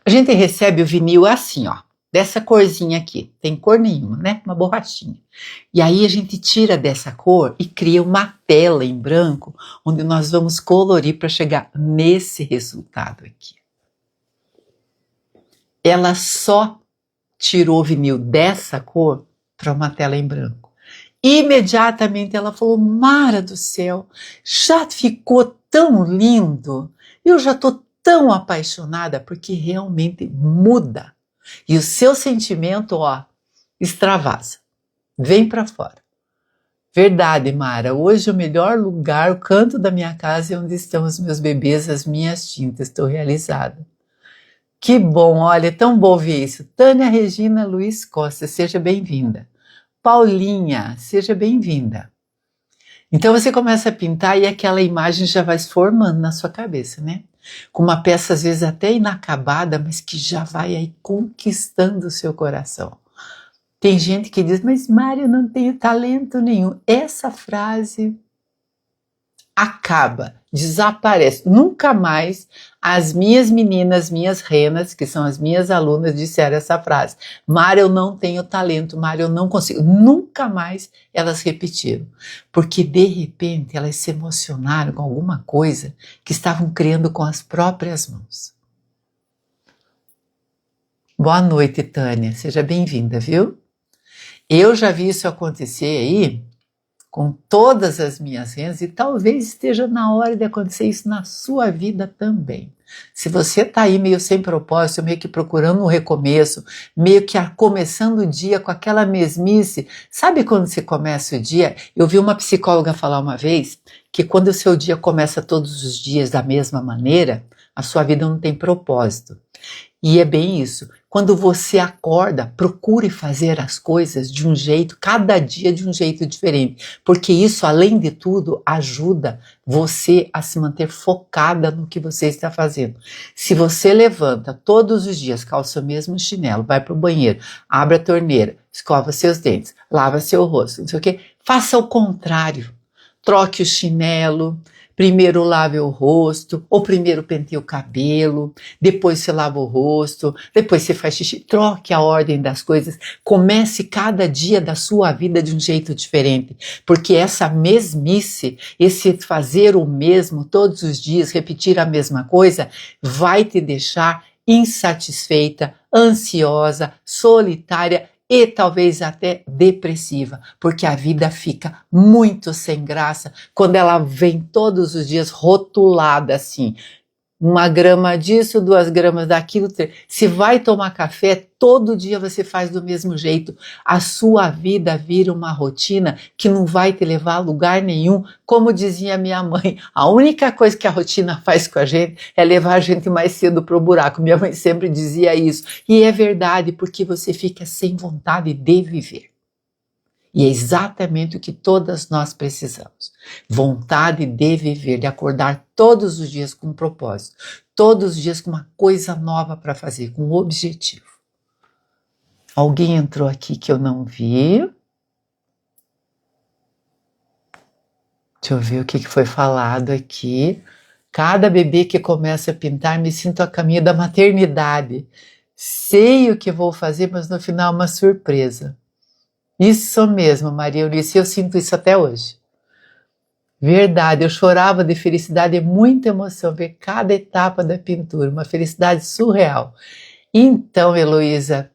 A gente recebe o vinil assim, ó, dessa corzinha aqui. Tem cor nenhuma, né? Uma borrachinha. E aí a gente tira dessa cor e cria uma tela em branco, onde nós vamos colorir para chegar nesse resultado aqui. Ela só tirou o vinil dessa cor para uma tela em branco. Imediatamente ela falou, Mara do céu, já ficou tão lindo, eu já estou tão apaixonada, porque realmente muda. E o seu sentimento, ó, extravasa, vem para fora. Verdade, Mara, hoje o melhor lugar, o canto da minha casa é onde estão os meus bebês, as minhas tintas, estou realizada. Que bom, olha, é tão bom ver isso. Tânia Regina Luiz Costa, seja bem-vinda. Paulinha, seja bem-vinda. Então você começa a pintar e aquela imagem já vai se formando na sua cabeça, né? Com uma peça às vezes até inacabada, mas que já vai aí conquistando o seu coração. Tem gente que diz, mas Mara, eu não tenho talento nenhum. Essa frase acaba, desaparece. Nunca mais as minhas meninas, minhas renas, que são as minhas alunas, disseram essa frase. Mara, eu não tenho talento, Mara, eu não consigo. Nunca mais elas repetiram. Porque de repente elas se emocionaram com alguma coisa que estavam criando com as próprias mãos. Boa noite, Tânia. Seja bem-vinda, viu? Eu já vi isso acontecer aí com todas as minhas rendas e talvez esteja na hora de acontecer isso na sua vida também. Se você está aí meio sem propósito, meio que procurando um recomeço, meio que começando o dia com aquela mesmice, sabe quando você começa o dia? Eu vi uma psicóloga falar uma vez que quando o seu dia começa todos os dias da mesma maneira, a sua vida não tem propósito. E é bem isso. Quando você acorda, procure fazer as coisas de um jeito, cada dia de um jeito diferente. Porque isso, além de tudo, ajuda você a se manter focada no que você está fazendo. Se você levanta todos os dias, calça o mesmo chinelo, vai para o banheiro, abre a torneira, escova seus dentes, lava seu rosto, não sei o quê, faça o contrário. Troque o chinelo, primeiro lave o rosto, ou primeiro penteie o cabelo, depois você lava o rosto, depois você faz xixi. Troque a ordem das coisas, comece cada dia da sua vida de um jeito diferente, porque essa mesmice, esse fazer o mesmo todos os dias, repetir a mesma coisa, vai te deixar insatisfeita, ansiosa, solitária, e talvez até depressiva, porque a vida fica muito sem graça quando ela vem todos os dias rotulada assim. 1 grama disso, 2 gramas daquilo. Se vai tomar café, todo dia você faz do mesmo jeito. A sua vida vira uma rotina que não vai te levar a lugar nenhum. Como dizia minha mãe, a única coisa que a rotina faz com a gente é levar a gente mais cedo para o buraco. Minha mãe sempre dizia isso. E é verdade, porque você fica sem vontade de viver. E é exatamente o que todas nós precisamos. Vontade de viver, de acordar todos os dias com um propósito. Todos os dias com uma coisa nova para fazer, com um objetivo. Alguém entrou aqui que eu não vi. Deixa eu ver o que foi falado aqui. Cada bebê que começa a pintar, me sinto a caminho da maternidade. Sei o que vou fazer, mas no final é uma surpresa. Isso mesmo, Maria Eunice, eu sinto isso até hoje. Verdade, eu chorava de felicidade e muita emoção ver cada etapa da pintura, uma felicidade surreal. Então, Heloísa,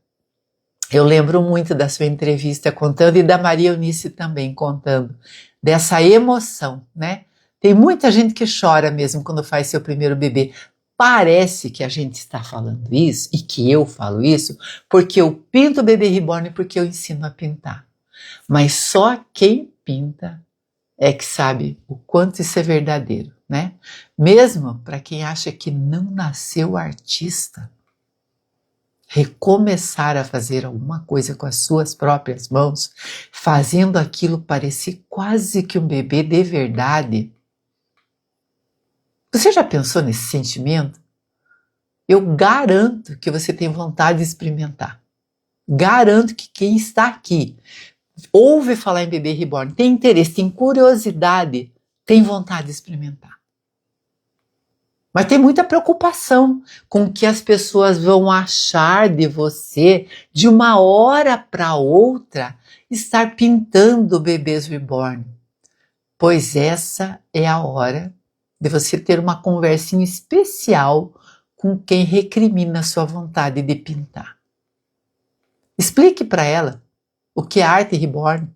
eu lembro muito da sua entrevista contando e da Maria Eunice também contando dessa emoção, né? Tem muita gente que chora mesmo quando faz seu primeiro bebê. Parece que a gente está falando isso e que eu falo isso porque eu pinto o bebê reborn e porque eu ensino a pintar. Mas só quem pinta é que sabe o quanto isso é verdadeiro, né? Mesmo para quem acha que não nasceu artista. recomeçar a fazer alguma coisa com as suas próprias mãos, fazendo aquilo parecer quase que um bebê de verdade. Você já pensou nesse sentimento? Eu garanto que você tem vontade de experimentar. Garanto que quem está aqui ouve falar em bebê reborn, tem interesse, tem curiosidade, tem vontade de experimentar. Mas tem muita preocupação com o que as pessoas vão achar de você de uma hora para outra estar pintando bebês reborn. Pois essa é a hora de você ter uma conversinha especial com quem recrimina a sua vontade de pintar. Explique para ela o que é arte reborn,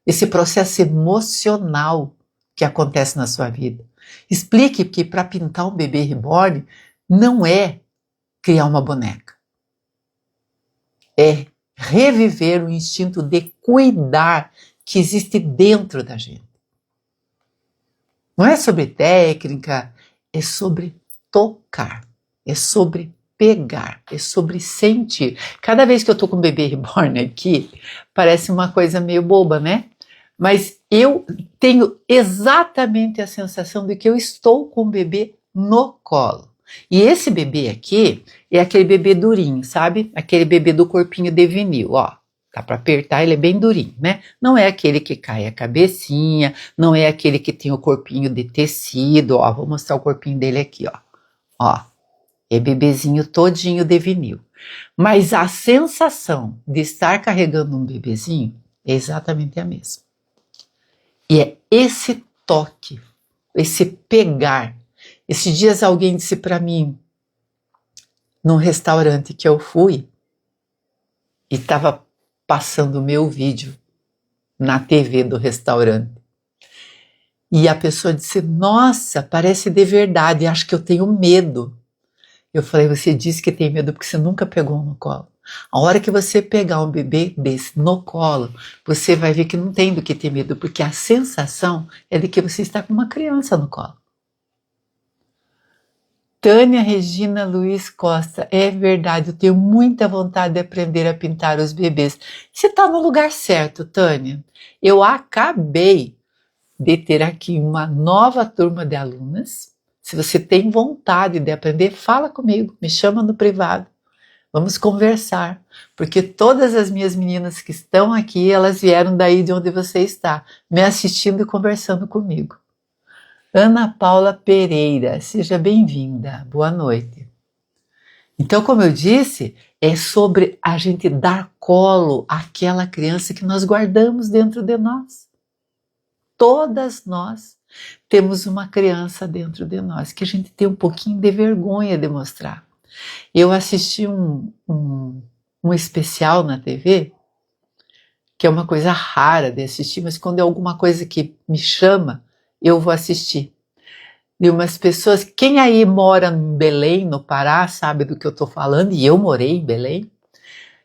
esse processo emocional que acontece na sua vida. Explique que para pintar um bebê reborn não é criar uma boneca. É reviver o instinto de cuidar que existe dentro da gente. Não é sobre técnica, é sobre tocar, é sobre pegar, é sobre sentir. Cada vez que eu tô com o bebê reborn aqui, parece uma coisa meio boba, né? Mas eu tenho exatamente a sensação de que eu estou com o bebê no colo. E esse bebê aqui é aquele bebê durinho, sabe? Aquele bebê do corpinho de vinil, ó. Dá para apertar, ele é bem durinho, né? Não é aquele que cai a cabecinha, não é aquele que tem o corpinho de tecido, ó. Vou mostrar o corpinho dele aqui, ó. Ó, é bebezinho todinho de vinil. Mas a sensação de estar carregando um bebezinho é exatamente a mesma. E é esse toque, esse pegar. Esses dias alguém disse para mim, num restaurante que eu fui, e estava passando o meu vídeo na TV do restaurante. E a pessoa disse, nossa, parece de verdade, acho que eu tenho medo. Eu falei, você disse que tem medo porque você nunca pegou no colo. A hora que você pegar um bebê desse no colo, você vai ver que não tem do que ter medo, porque a sensação é de que você está com uma criança no colo. Tânia Regina Luiz Costa, é verdade, eu tenho muita vontade de aprender a pintar os bebês. Você está no lugar certo, Tânia. Eu acabei de ter aqui uma nova turma de alunas. Se você tem vontade de aprender, fala comigo, me chama no privado. Vamos conversar, porque todas as minhas meninas que estão aqui, elas vieram daí de onde você está, me assistindo e conversando comigo. Ana Paula Pereira, seja bem-vinda, boa noite. Então, como eu disse, é sobre a gente dar colo àquela criança que nós guardamos dentro de nós. Todas nós temos uma criança dentro de nós, que a gente tem um pouquinho de vergonha de mostrar. Eu assisti um especial na TV, que é uma coisa rara de assistir, mas quando é alguma coisa que me chama, eu vou assistir. E umas pessoas, quem aí mora em Belém, no Pará, sabe do que eu estou falando, e eu morei em Belém,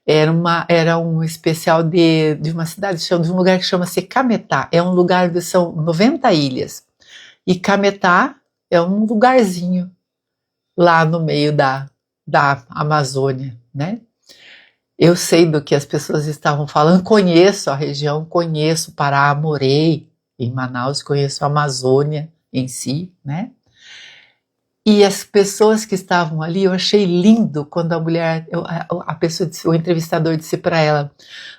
era um especial de uma cidade, de um lugar que chama-se Cametá, é um lugar de são 90 ilhas, e Cametá é um lugarzinho lá no meio da Amazônia, né? Eu sei do que as pessoas estavam falando, conheço a região, conheço o Pará, morei em Manaus, conheço a Amazônia em si, né? E as pessoas que estavam ali, eu achei lindo quando a mulher, a pessoa, o entrevistador disse para ela,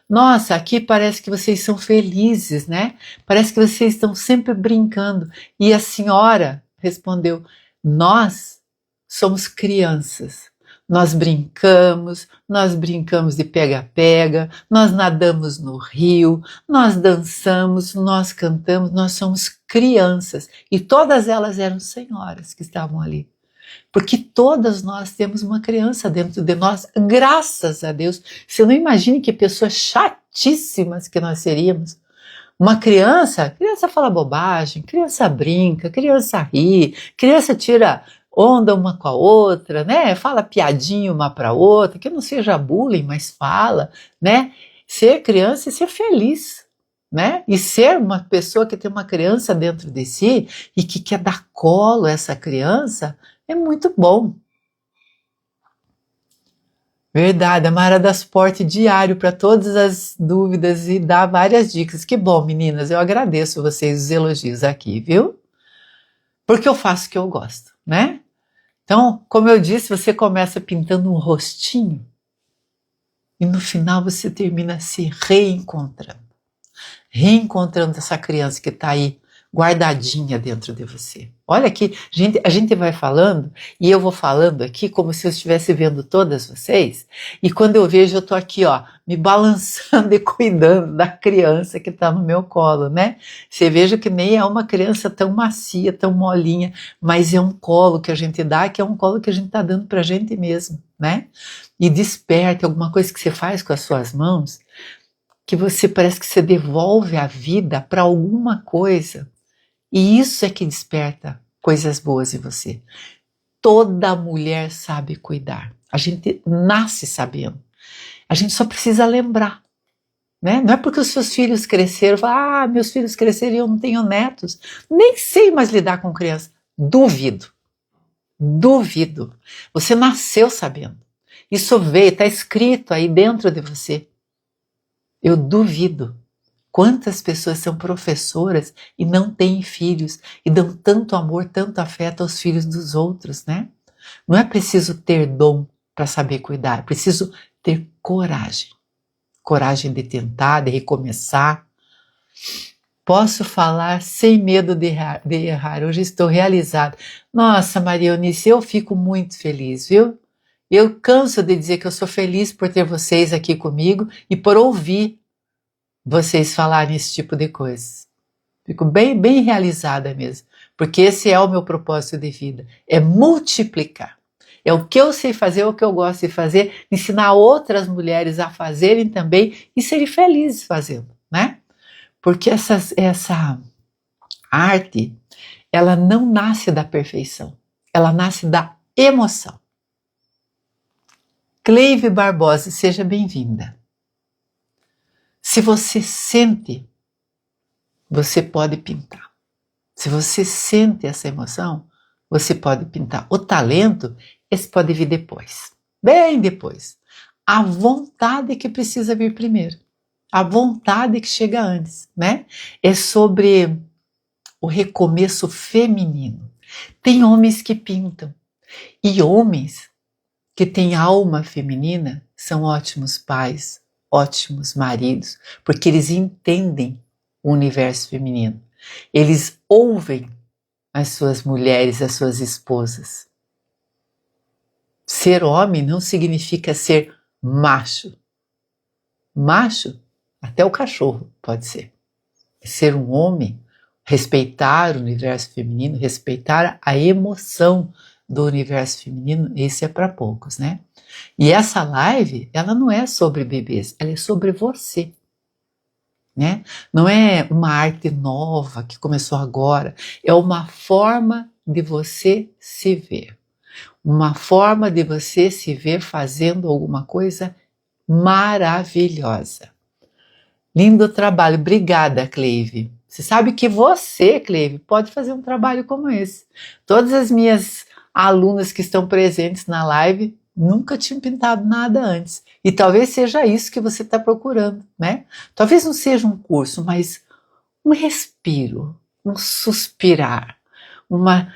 nossa, aqui parece que vocês são felizes, né? Parece que vocês estão sempre brincando. E a senhora respondeu, nós somos crianças. Nós brincamos de pega-pega, nós nadamos no rio, nós dançamos, nós cantamos, nós somos crianças. E todas elas eram senhoras que estavam ali. Porque todas nós temos uma criança dentro de nós, graças a Deus. Você não imagine que pessoas chatíssimas que nós seríamos. Uma criança fala bobagem, criança brinca, criança ri, criança tira onda uma com a outra, né? Fala piadinha uma para outra, que não seja bullying, mas fala, né? Ser criança e ser feliz, né? E ser uma pessoa que tem uma criança dentro de si e que quer dar colo a essa criança é muito bom. Verdade, a Mara dá suporte diário para todas as dúvidas e dá várias dicas. Que bom, meninas, eu agradeço vocês os elogios aqui, viu? Porque eu faço o que eu gosto, né? Então, como eu disse, você começa pintando um rostinho e no final você termina se reencontrando essa criança que está aí guardadinha dentro de você. Olha aqui, a gente vai falando e eu vou falando aqui como se eu estivesse vendo todas vocês, e quando eu vejo eu tô aqui, ó, me balançando e cuidando da criança que está no meu colo, né? Você veja que nem é uma criança tão macia, tão molinha, mas é um colo que a gente dá, que é um colo que a gente está dando pra gente mesmo, né? E desperta alguma coisa que você faz com as suas mãos, que você parece que você devolve a vida para alguma coisa. E isso é que desperta coisas boas em você. Toda mulher sabe cuidar. A gente nasce sabendo. A gente só precisa lembrar, né? Não é porque os seus filhos cresceram, meus filhos cresceram e eu não tenho netos. Nem sei mais lidar com criança. Duvido. Duvido. Você nasceu sabendo. Isso veio, está escrito aí dentro de você. Eu duvido. Quantas pessoas são professoras e não têm filhos e dão tanto amor, tanto afeto aos filhos dos outros, né? Não é preciso ter dom para saber cuidar, é preciso ter coragem. Coragem de tentar, de recomeçar. Posso falar sem medo de errar. Hoje estou realizada. Nossa, Maria Eunice, eu fico muito feliz, viu? Eu canso de dizer que eu sou feliz por ter vocês aqui comigo e por ouvir vocês falarem esse tipo de coisas. Fico bem, bem realizada mesmo, porque esse é o meu propósito de vida, é multiplicar. É o que eu sei fazer, é o que eu gosto de fazer, ensinar outras mulheres a fazerem também e serem felizes fazendo, né? Porque essa arte, ela não nasce da perfeição, ela nasce da emoção. Cleive Barbosa, seja bem-vinda. Se você sente, você pode pintar. Se você sente essa emoção, você pode pintar. O talento, esse pode vir depois, bem depois. A vontade que precisa vir primeiro. A vontade que chega antes, né? É sobre o recomeço feminino. Tem homens que pintam. E homens que têm alma feminina são ótimos pais, ótimos maridos, porque eles entendem o universo feminino. Eles ouvem as suas mulheres, as suas esposas. Ser homem não significa ser macho. Macho, até o cachorro pode ser. Ser um homem, respeitar o universo feminino, respeitar a emoção do universo feminino, esse é para poucos, né? E essa live, ela não é sobre bebês, ela é sobre você, né? Não é uma arte nova que começou agora, é uma forma de você se ver. Uma forma de você se ver fazendo alguma coisa maravilhosa. Lindo trabalho, obrigada, Cleive. Você sabe que você, Cleive, pode fazer um trabalho como esse. Todas as minhas alunas que estão presentes na live nunca tinham pintado nada antes. E talvez seja isso que você está procurando, né? Talvez não seja um curso, mas um respiro, um suspirar, uma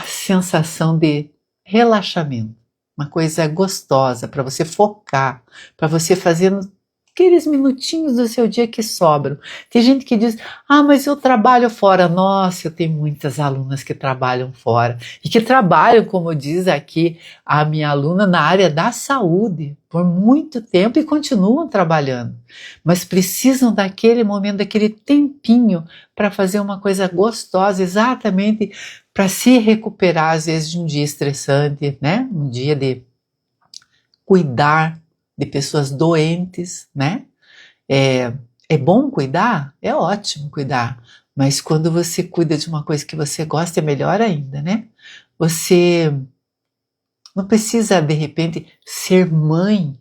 sensação de relaxamento, uma coisa gostosa para você focar, para você fazer aqueles minutinhos do seu dia que sobram. Tem gente que diz, mas eu trabalho fora. Nossa, eu tenho muitas alunas que trabalham fora e que trabalham, como diz aqui a minha aluna, na área da saúde por muito tempo e continuam trabalhando, mas precisam daquele momento, daquele tempinho para fazer uma coisa gostosa, exatamente para se recuperar às vezes de um dia estressante, né? Um dia de cuidar de pessoas doentes, né? É bom cuidar? É ótimo cuidar, mas quando você cuida de uma coisa que você gosta é melhor ainda, né? Você não precisa de repente ser mãe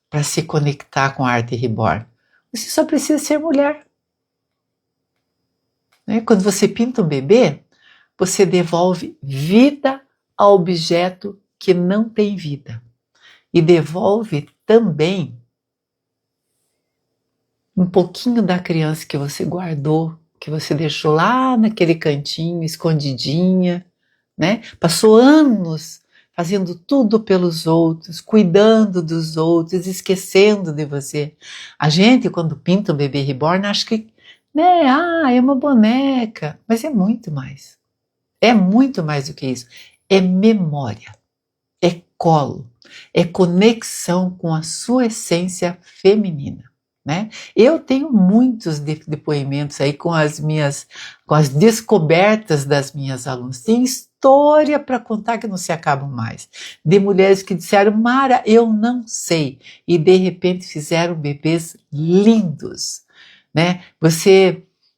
para se conectar com a arte reborn. Você só precisa ser mulher, né? Quando você pinta um bebê, você devolve vida ao objeto que não tem vida. e devolve também um pouquinho da criança que você guardou, que você deixou lá naquele cantinho, escondidinha, né? Passou anos fazendo tudo pelos outros, cuidando dos outros, esquecendo de você. A gente, quando pinta um bebê reborn, acha que, né, é uma boneca, mas é muito mais. É muito mais do que isso. É memória, é colo, é conexão com a sua essência feminina. Né? Eu tenho muitos depoimentos aí com as descobertas das minhas alunas. Tem história para contar que não se acabam mais. De mulheres que disseram, Mara, eu não sei. E de repente fizeram bebês lindos. Né?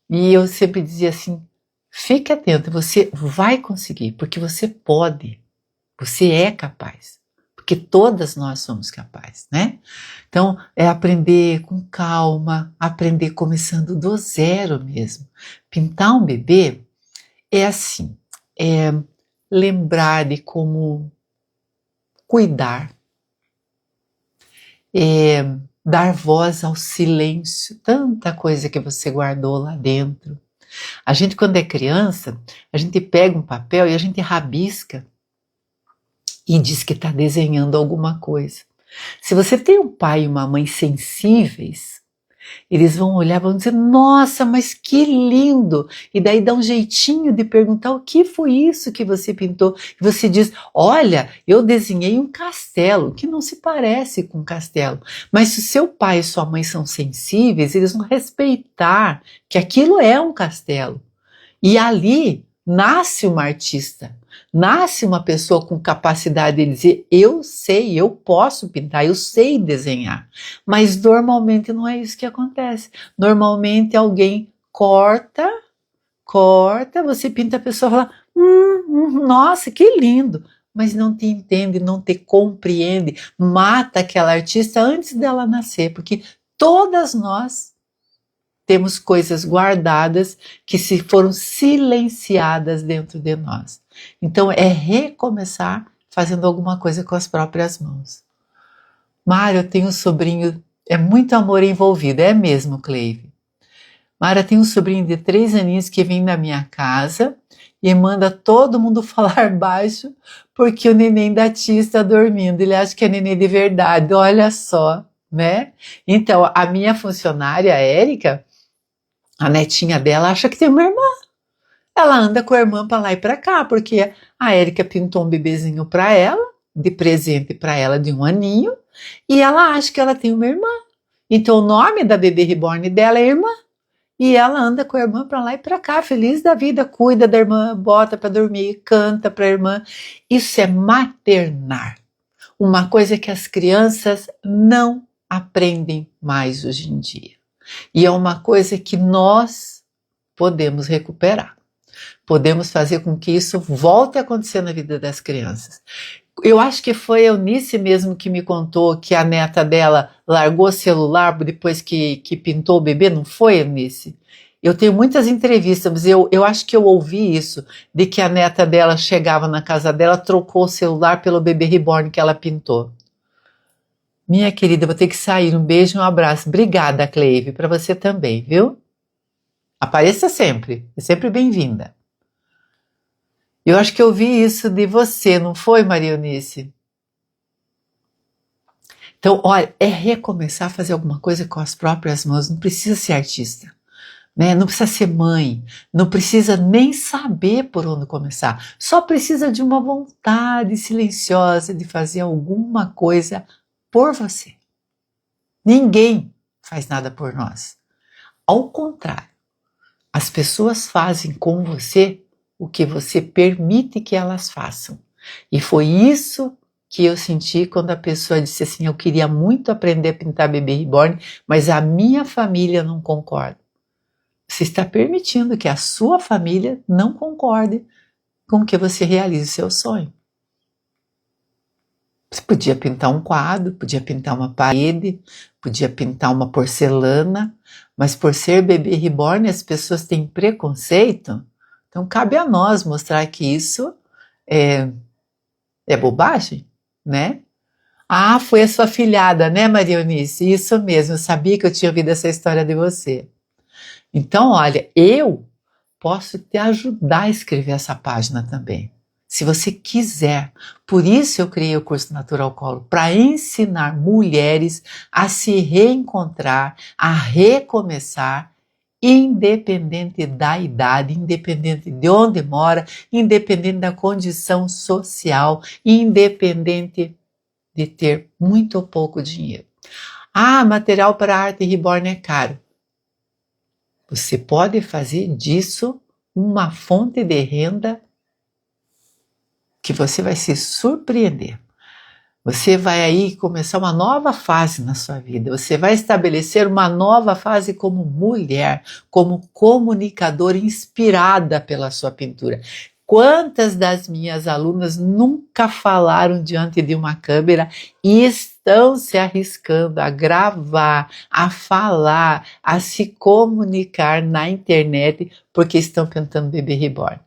E eu sempre dizia assim, fique atento, você vai conseguir, porque você pode. Você é capaz, porque todas nós somos capazes, né? Então, é aprender com calma, aprender começando do zero mesmo. Pintar um bebê é assim, é lembrar de como cuidar, é dar voz ao silêncio, tanta coisa que você guardou lá dentro. A gente, quando é criança, a gente pega um papel e a gente rabisca e diz que está desenhando alguma coisa. Se você tem um pai e uma mãe sensíveis, eles vão olhar e vão dizer, nossa, mas que lindo! E daí dá um jeitinho de perguntar o que foi isso que você pintou. E você diz, olha, eu desenhei um castelo, que não se parece com um castelo. Mas se o seu pai e sua mãe são sensíveis, eles vão respeitar que aquilo é um castelo. E ali nasce uma artista, nasce uma pessoa com capacidade de dizer, eu sei, eu posso pintar, eu sei desenhar. Mas normalmente não é isso que acontece. Normalmente alguém corta, você pinta a pessoa e fala, nossa, que lindo. Mas não te entende, não te compreende, mata aquela artista antes dela nascer, porque todas nós temos coisas guardadas que se foram silenciadas dentro de nós. Então é recomeçar fazendo alguma coisa com as próprias mãos. Mara, eu tenho um sobrinho, é muito amor envolvido, é mesmo, Cleive. Mara tem um sobrinho de 3 aninhos que vem na minha casa e manda todo mundo falar baixo porque o neném da tia está dormindo. Ele acha que é neném de verdade, olha só, né? Então, a minha funcionária, a Érica, a netinha dela acha que tem uma irmã. Ela anda com a irmã para lá e para cá, porque a Érica pintou um bebezinho para ela, de presente para ela de 1 aninho, e ela acha que ela tem uma irmã. Então o nome da bebê reborn dela é irmã. E ela anda com a irmã para lá e para cá, feliz da vida, cuida da irmã, bota para dormir, canta para a irmã. Isso é maternar. Uma coisa que as crianças não aprendem mais hoje em dia. E é uma coisa que nós podemos recuperar. Podemos fazer com que isso volte a acontecer na vida das crianças. Eu acho que foi a Eunice mesmo que me contou que a neta dela largou o celular depois que pintou o bebê, não foi, Eunice? Eu tenho muitas entrevistas, mas eu acho que eu ouvi isso, de que a neta dela chegava na casa dela, trocou o celular pelo bebê reborn que ela pintou. Minha querida, vou ter que sair. Um beijo e um abraço. Obrigada, Cleive, para você também, viu? Apareça sempre, é sempre bem-vinda. Eu acho que eu vi isso de você, não foi, Maria Eunice? Então, olha, é recomeçar a fazer alguma coisa com as próprias mãos, não precisa ser artista, né? Não precisa ser mãe, não precisa nem saber por onde começar, só precisa de uma vontade silenciosa de fazer alguma coisa por você. Ninguém faz nada por nós. Ao contrário, as pessoas fazem com você o que você permite que elas façam. E foi isso que eu senti quando a pessoa disse assim, eu queria muito aprender a pintar bebê reborn, mas a minha família não concorda. Você está permitindo que a sua família não concorde com que você realize o seu sonho. Você podia pintar um quadro, podia pintar uma parede, podia pintar uma porcelana, mas por ser bebê reborn as pessoas têm preconceito. Então cabe a nós mostrar que isso é bobagem, né? Ah, foi a sua filhada, né, Maria Eunice? Isso mesmo, eu sabia que eu tinha ouvido essa história de você. Então, olha, eu posso te ajudar a escrever essa página também, se você quiser. Por isso eu criei o curso Natural Color, para ensinar mulheres a se reencontrar, a recomeçar, independente da idade, independente de onde mora, independente da condição social, independente de ter muito ou pouco dinheiro. Ah, material para arte reborn é caro. Você pode fazer disso uma fonte de renda que você vai se surpreender. Você vai aí começar uma nova fase na sua vida. Você vai estabelecer uma nova fase como mulher, como comunicadora inspirada pela sua pintura. Quantas das minhas alunas nunca falaram diante de uma câmera e estão se arriscando a gravar, a falar, a se comunicar na internet porque estão pintando bebê reborn?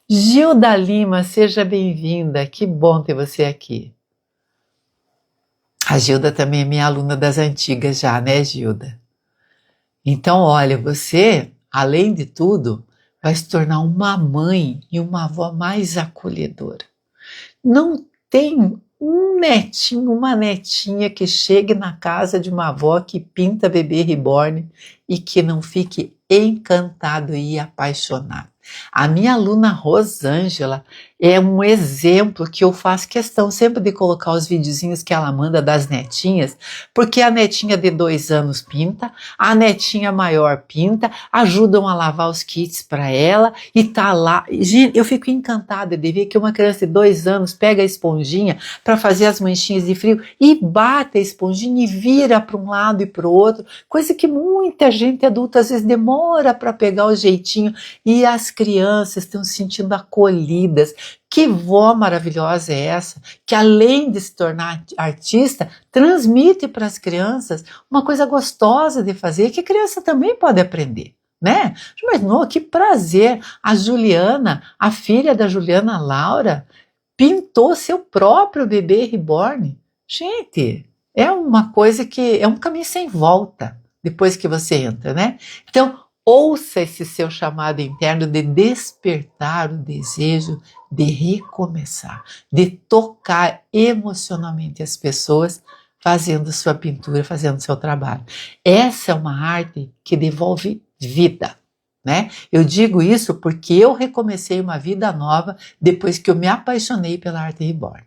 Gilda Lima, seja bem-vinda. Que bom ter você aqui. A Gilda também é minha aluna das antigas já, né, Gilda? Então, olha, você, além de tudo, vai se tornar uma mãe e uma avó mais acolhedora. Não tem um netinho, uma netinha que chegue na casa de uma avó que pinta bebê reborn e que não fique encantado e apaixonado. A minha aluna Rosângela é um exemplo que eu faço questão sempre de colocar os videozinhos que ela manda das netinhas, porque a netinha de 2 anos pinta, a netinha maior pinta, ajudam a lavar os kits para ela e tá lá. Gente, eu fico encantada de ver que uma criança de 2 anos pega a esponjinha para fazer as manchinhas de frio e bate a esponjinha e vira para um lado e para o outro, coisa que muita gente adulta às vezes demora para pegar o jeitinho, e as crianças estão se sentindo acolhidas. Que vó maravilhosa é essa, que além de se tornar artista, transmite para as crianças uma coisa gostosa de fazer, que a criança também pode aprender, né? Mas não, que prazer! A Juliana, a filha da Juliana Laura, pintou seu próprio bebê reborn. Gente, é uma coisa que é um caminho sem volta depois que você entra, né? Então, ouça esse seu chamado interno de despertar o desejo de recomeçar, de tocar emocionalmente as pessoas fazendo sua pintura, fazendo seu trabalho. Essa é uma arte que devolve vida, né? Eu digo isso porque eu recomecei uma vida nova depois que eu me apaixonei pela arte reborn.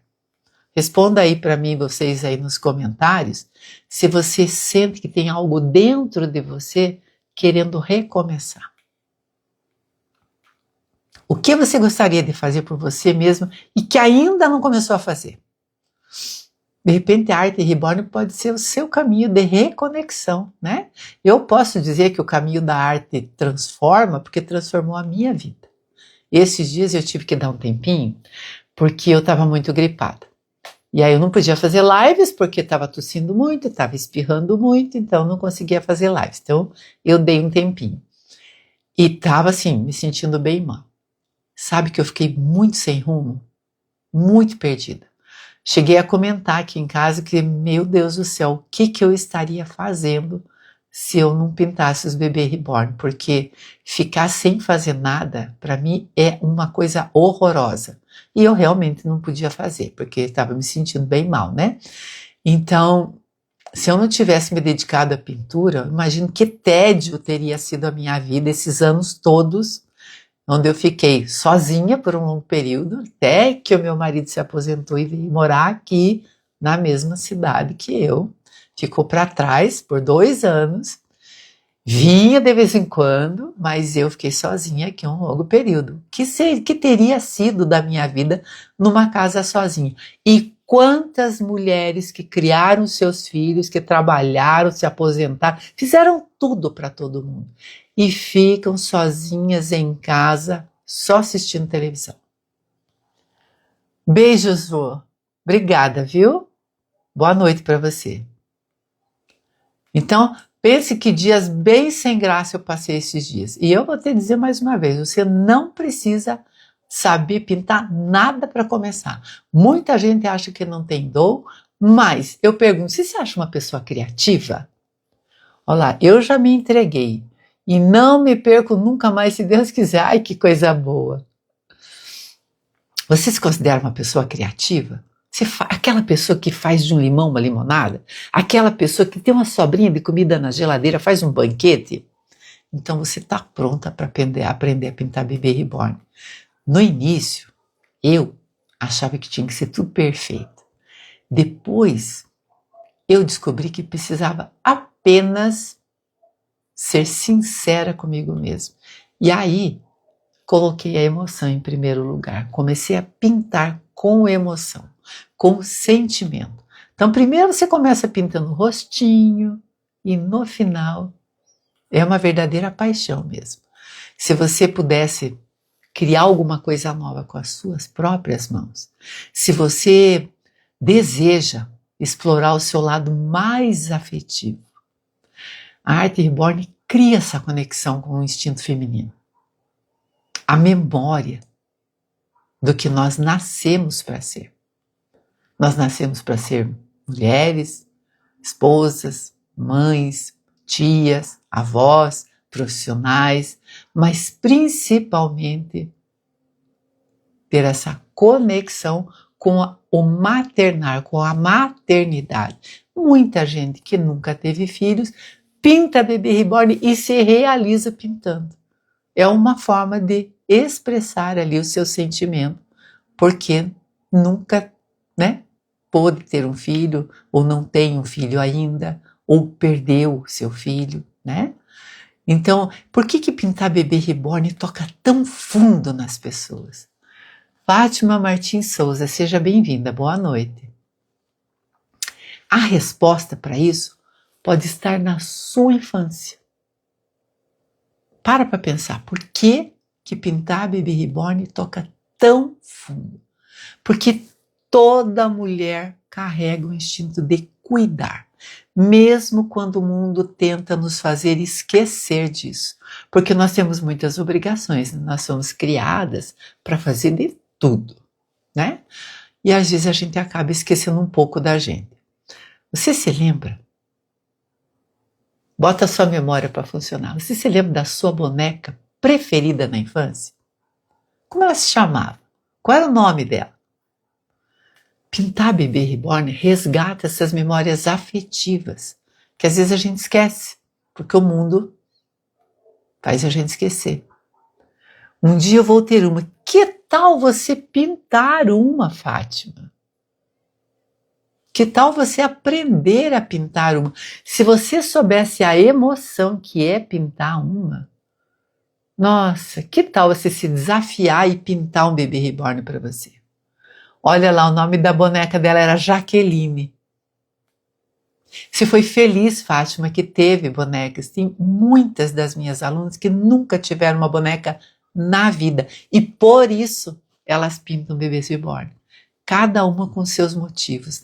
Responda aí para mim, vocês aí nos comentários, se você sente que tem algo dentro de você querendo recomeçar. O que você gostaria de fazer por você mesmo e que ainda não começou a fazer? De repente a arte reborn pode ser o seu caminho de reconexão, né? Eu posso dizer que o caminho da arte transforma porque transformou a minha vida. Esses dias eu tive que dar um tempinho porque eu estava muito gripada. E aí eu não podia fazer lives porque estava tossindo muito, estava espirrando muito, então não conseguia fazer lives. Então eu dei um tempinho. E estava assim, me sentindo bem mal. Sabe que eu fiquei muito sem rumo? Muito perdida. Cheguei a comentar aqui em casa que, meu Deus do céu, o que eu estaria fazendo se eu não pintasse os bebês reborn? Porque ficar sem fazer nada, para mim, é uma coisa horrorosa. E eu realmente não podia fazer, porque estava me sentindo bem mal, né? Então, se eu não tivesse me dedicado à pintura, imagino que tédio teria sido a minha vida esses anos todos, onde eu fiquei sozinha por um longo período, até que o meu marido se aposentou e veio morar aqui na mesma cidade que eu. Ficou para trás por 2 anos, vinha de vez em quando, mas eu fiquei sozinha aqui um longo período. Que teria sido da minha vida numa casa sozinha? E quantas mulheres que criaram seus filhos, que trabalharam, se aposentaram, fizeram tudo para todo mundo e ficam sozinhas em casa, só assistindo televisão. Beijos, vô. Obrigada, viu? Boa noite para você. Então, pense que dias bem sem graça eu passei esses dias. E eu vou te dizer mais uma vez, você não precisa saber pintar nada para começar. Muita gente acha que não tem dom, Mas eu pergunto, você acha uma pessoa criativa? Olha lá, eu já me entreguei e não me perco nunca mais, se Deus quiser. Ai, que coisa boa. Você se considera uma pessoa criativa? Aquela pessoa que faz de um limão uma limonada? Aquela pessoa que tem uma sobrinha de comida na geladeira, faz um banquete? Então você está pronta para aprender a pintar bebê reborn. No início, eu achava que tinha que ser tudo perfeito. Depois, eu descobri que precisava apenas ser sincera comigo mesmo. E aí, coloquei a emoção em primeiro lugar. Comecei a pintar com emoção, com sentimento. Então, primeiro você começa pintando o rostinho e no final é uma verdadeira paixão mesmo. Se você pudesse criar alguma coisa nova com as suas próprias mãos, se você deseja explorar o seu lado mais afetivo, a arte reborn cria essa conexão com o instinto feminino. A memória do que nós nascemos para ser. Nós nascemos para ser mulheres, esposas, mães, tias, avós, profissionais, mas principalmente ter essa conexão com o maternar, com a maternidade. Muita gente que nunca teve filhos pinta bebê reborn e se realiza pintando. É uma forma de expressar ali o seu sentimento, porque nunca, pôde ter um filho, ou não tem um filho ainda, ou perdeu seu filho, Então, por que pintar bebê reborn toca tão fundo nas pessoas? Fátima Martins Souza, seja bem-vinda, boa noite. A resposta para isso pode estar na sua infância. Para pensar, por que pintar bebê reborn toca tão fundo? Porque toda mulher carrega o instinto de cuidar, mesmo quando o mundo tenta nos fazer esquecer disso, porque nós temos muitas obrigações, nós somos criadas para fazer de tudo, E às vezes a gente acaba esquecendo um pouco da gente. Você se lembra? Bota a sua memória para funcionar. Você se lembra da sua boneca preferida na infância? Como ela se chamava? Qual era o nome dela? Pintar bebê reborn resgata essas memórias afetivas, que às vezes a gente esquece, porque o mundo faz a gente esquecer. Um dia eu vou ter uma. Que tal você pintar uma, Fátima? Que tal você aprender a pintar uma? Se você soubesse a emoção que é pintar uma, nossa, que tal você se desafiar e pintar um bebê reborn para você? Olha lá, o nome da boneca dela era Jaqueline. Você foi feliz, Fátima, que teve bonecas. Tem muitas das minhas alunas que nunca tiveram uma boneca na vida. E por isso elas pintam bebês reborn. Cada uma com seus motivos,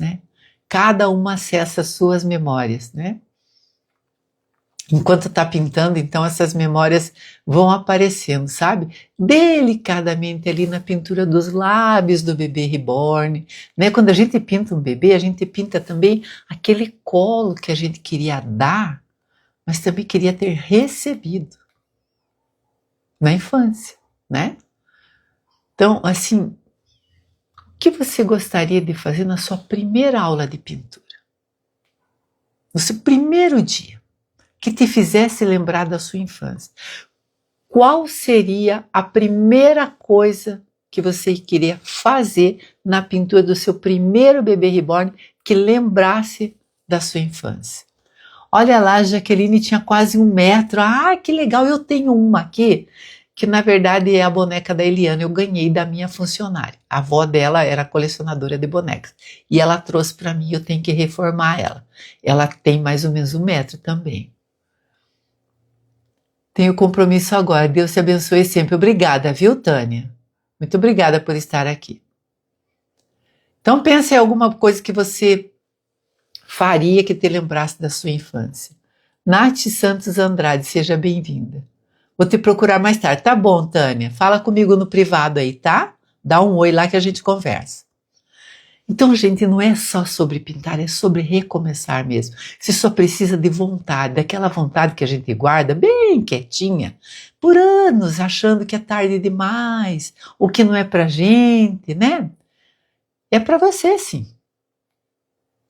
Cada uma acessa suas memórias, Enquanto está pintando, então essas memórias vão aparecendo, sabe? Delicadamente ali na pintura dos lábios do bebê reborn, Quando a gente pinta um bebê, a gente pinta também aquele colo que a gente queria dar, mas também queria ter recebido na infância, Então, assim, o que você gostaria de fazer na sua primeira aula de pintura? No seu primeiro dia? Que te fizesse lembrar da sua infância. Qual seria a primeira coisa que você queria fazer na pintura do seu primeiro bebê reborn que lembrasse da sua infância? Olha lá, a Jaqueline tinha quase 1 metro. Ah, que legal, eu tenho uma aqui, que na verdade é a boneca da Eliana. Eu ganhei da minha funcionária. A avó dela era colecionadora de bonecas. E ela trouxe para mim, eu tenho que reformar ela. Ela tem mais ou menos 1 metro também. Tenho compromisso agora. Deus te abençoe sempre. Obrigada, viu, Tânia? Muito obrigada por estar aqui. Então pense em alguma coisa que você faria que te lembrasse da sua infância. Nath Santos Andrade, seja bem-vinda. Vou te procurar mais tarde. Tá bom, Tânia? Fala comigo no privado aí, tá? Dá um oi lá que a gente conversa. Então, gente, não é só sobre pintar, é sobre recomeçar mesmo. Você só precisa de vontade, daquela vontade que a gente guarda bem quietinha, por anos, achando que é tarde demais, ou que não é pra gente, né? É pra você, sim.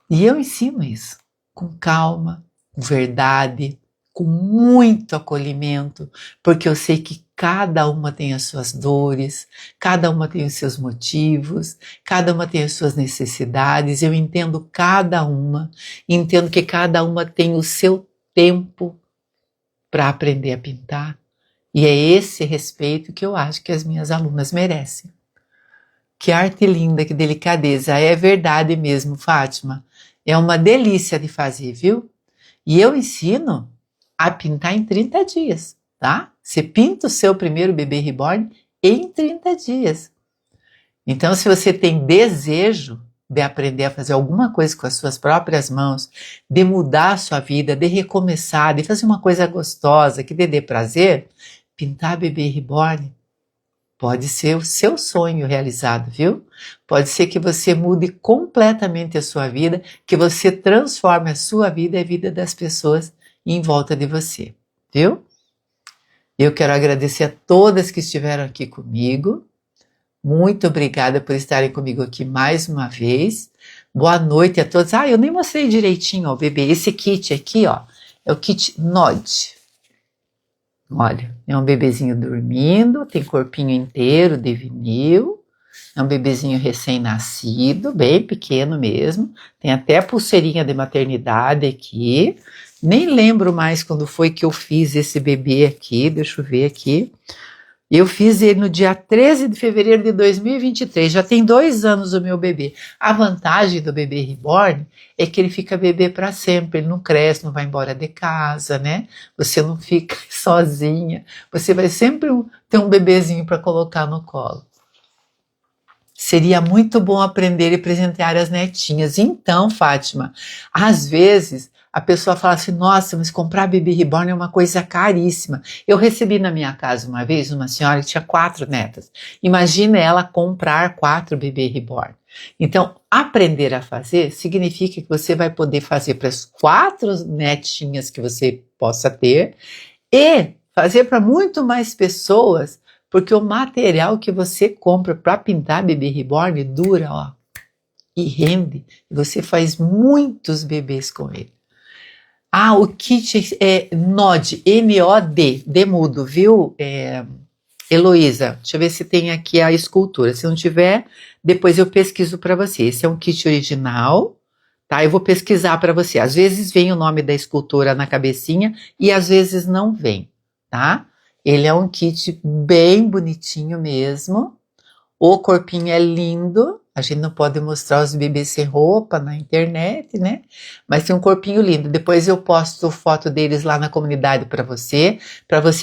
E eu ensino isso com calma, com verdade, com muito acolhimento, porque eu sei que cada uma tem as suas dores, cada uma tem os seus motivos, cada uma tem as suas necessidades. Eu entendo cada uma, entendo que cada uma tem o seu tempo para aprender a pintar. E é esse respeito que eu acho que as minhas alunas merecem. Que arte linda, que delicadeza. É verdade mesmo, Fátima. É uma delícia de fazer, viu? E eu ensino a pintar em 30 dias, tá? Você pinta o seu primeiro bebê reborn em 30 dias. Então, se você tem desejo de aprender a fazer alguma coisa com as suas próprias mãos, de mudar a sua vida, de recomeçar, de fazer uma coisa gostosa, que dê prazer, pintar bebê reborn pode ser o seu sonho realizado, viu? Pode ser que você mude completamente a sua vida, que você transforme a sua vida e a vida das pessoas em volta de você, viu? Eu quero agradecer a todas que estiveram aqui comigo. Muito obrigada por estarem comigo aqui mais uma vez. Boa noite a todos. Eu nem mostrei direitinho, ó, bebê. Esse kit aqui, ó, é o kit Nod. Olha, é um bebezinho dormindo, tem corpinho inteiro de vinil, é um bebezinho recém-nascido, bem pequeno mesmo, tem até a pulseirinha de maternidade aqui, nem lembro mais quando foi que eu fiz esse bebê aqui, deixa eu ver aqui. Eu fiz ele no dia 13 de fevereiro de 2023, já tem 2 anos o meu bebê. A vantagem do bebê reborn é que ele fica bebê para sempre, ele não cresce, não vai embora de casa, né? Você não fica sozinha, você vai sempre ter um bebezinho para colocar no colo. Seria muito bom aprender e presentear as netinhas. Então, Fátima, às vezes a pessoa fala assim, nossa, mas comprar bebê reborn é uma coisa caríssima. Eu recebi na minha casa uma vez uma senhora que tinha 4 netas. Imagina ela comprar 4 bebê reborn. Então, aprender a fazer significa que você vai poder fazer para as 4 netinhas que você possa ter e fazer para muito mais pessoas, porque o material que você compra para pintar bebê reborn dura, ó, e rende. E você faz muitos bebês com ele. O kit é Nod, N-O-D, de mudo, viu, Heloísa? Deixa eu ver se tem aqui a escultura. Se não tiver, depois eu pesquiso para você. Esse é um kit original, tá? Eu vou pesquisar para você. Às vezes vem o nome da escultura na cabecinha e às vezes não vem, tá? Ele é um kit bem bonitinho mesmo. O corpinho é lindo. A gente não pode mostrar os bebês sem roupa na internet, né? Mas tem um corpinho lindo. Depois eu posto foto deles lá na comunidade para você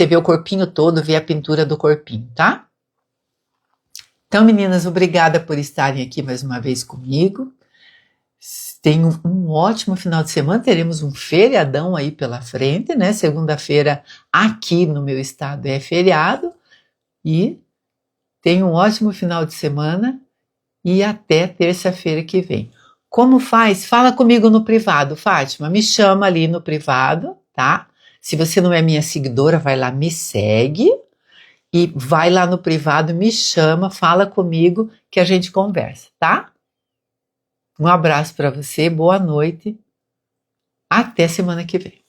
ver o corpinho todo, ver a pintura do corpinho, tá? Então, meninas, obrigada por estarem aqui mais uma vez comigo. Tenham um ótimo final de semana. Teremos um feriadão aí pela frente, né? Segunda-feira aqui no meu estado é feriado. E tenha um ótimo final de semana e até terça-feira que vem. Como faz? Fala comigo no privado, Fátima. Me chama ali no privado, tá? Se você não é minha seguidora, vai lá, me segue e vai lá no privado, me chama, fala comigo que a gente conversa, tá? Um abraço para você, boa noite. Até semana que vem.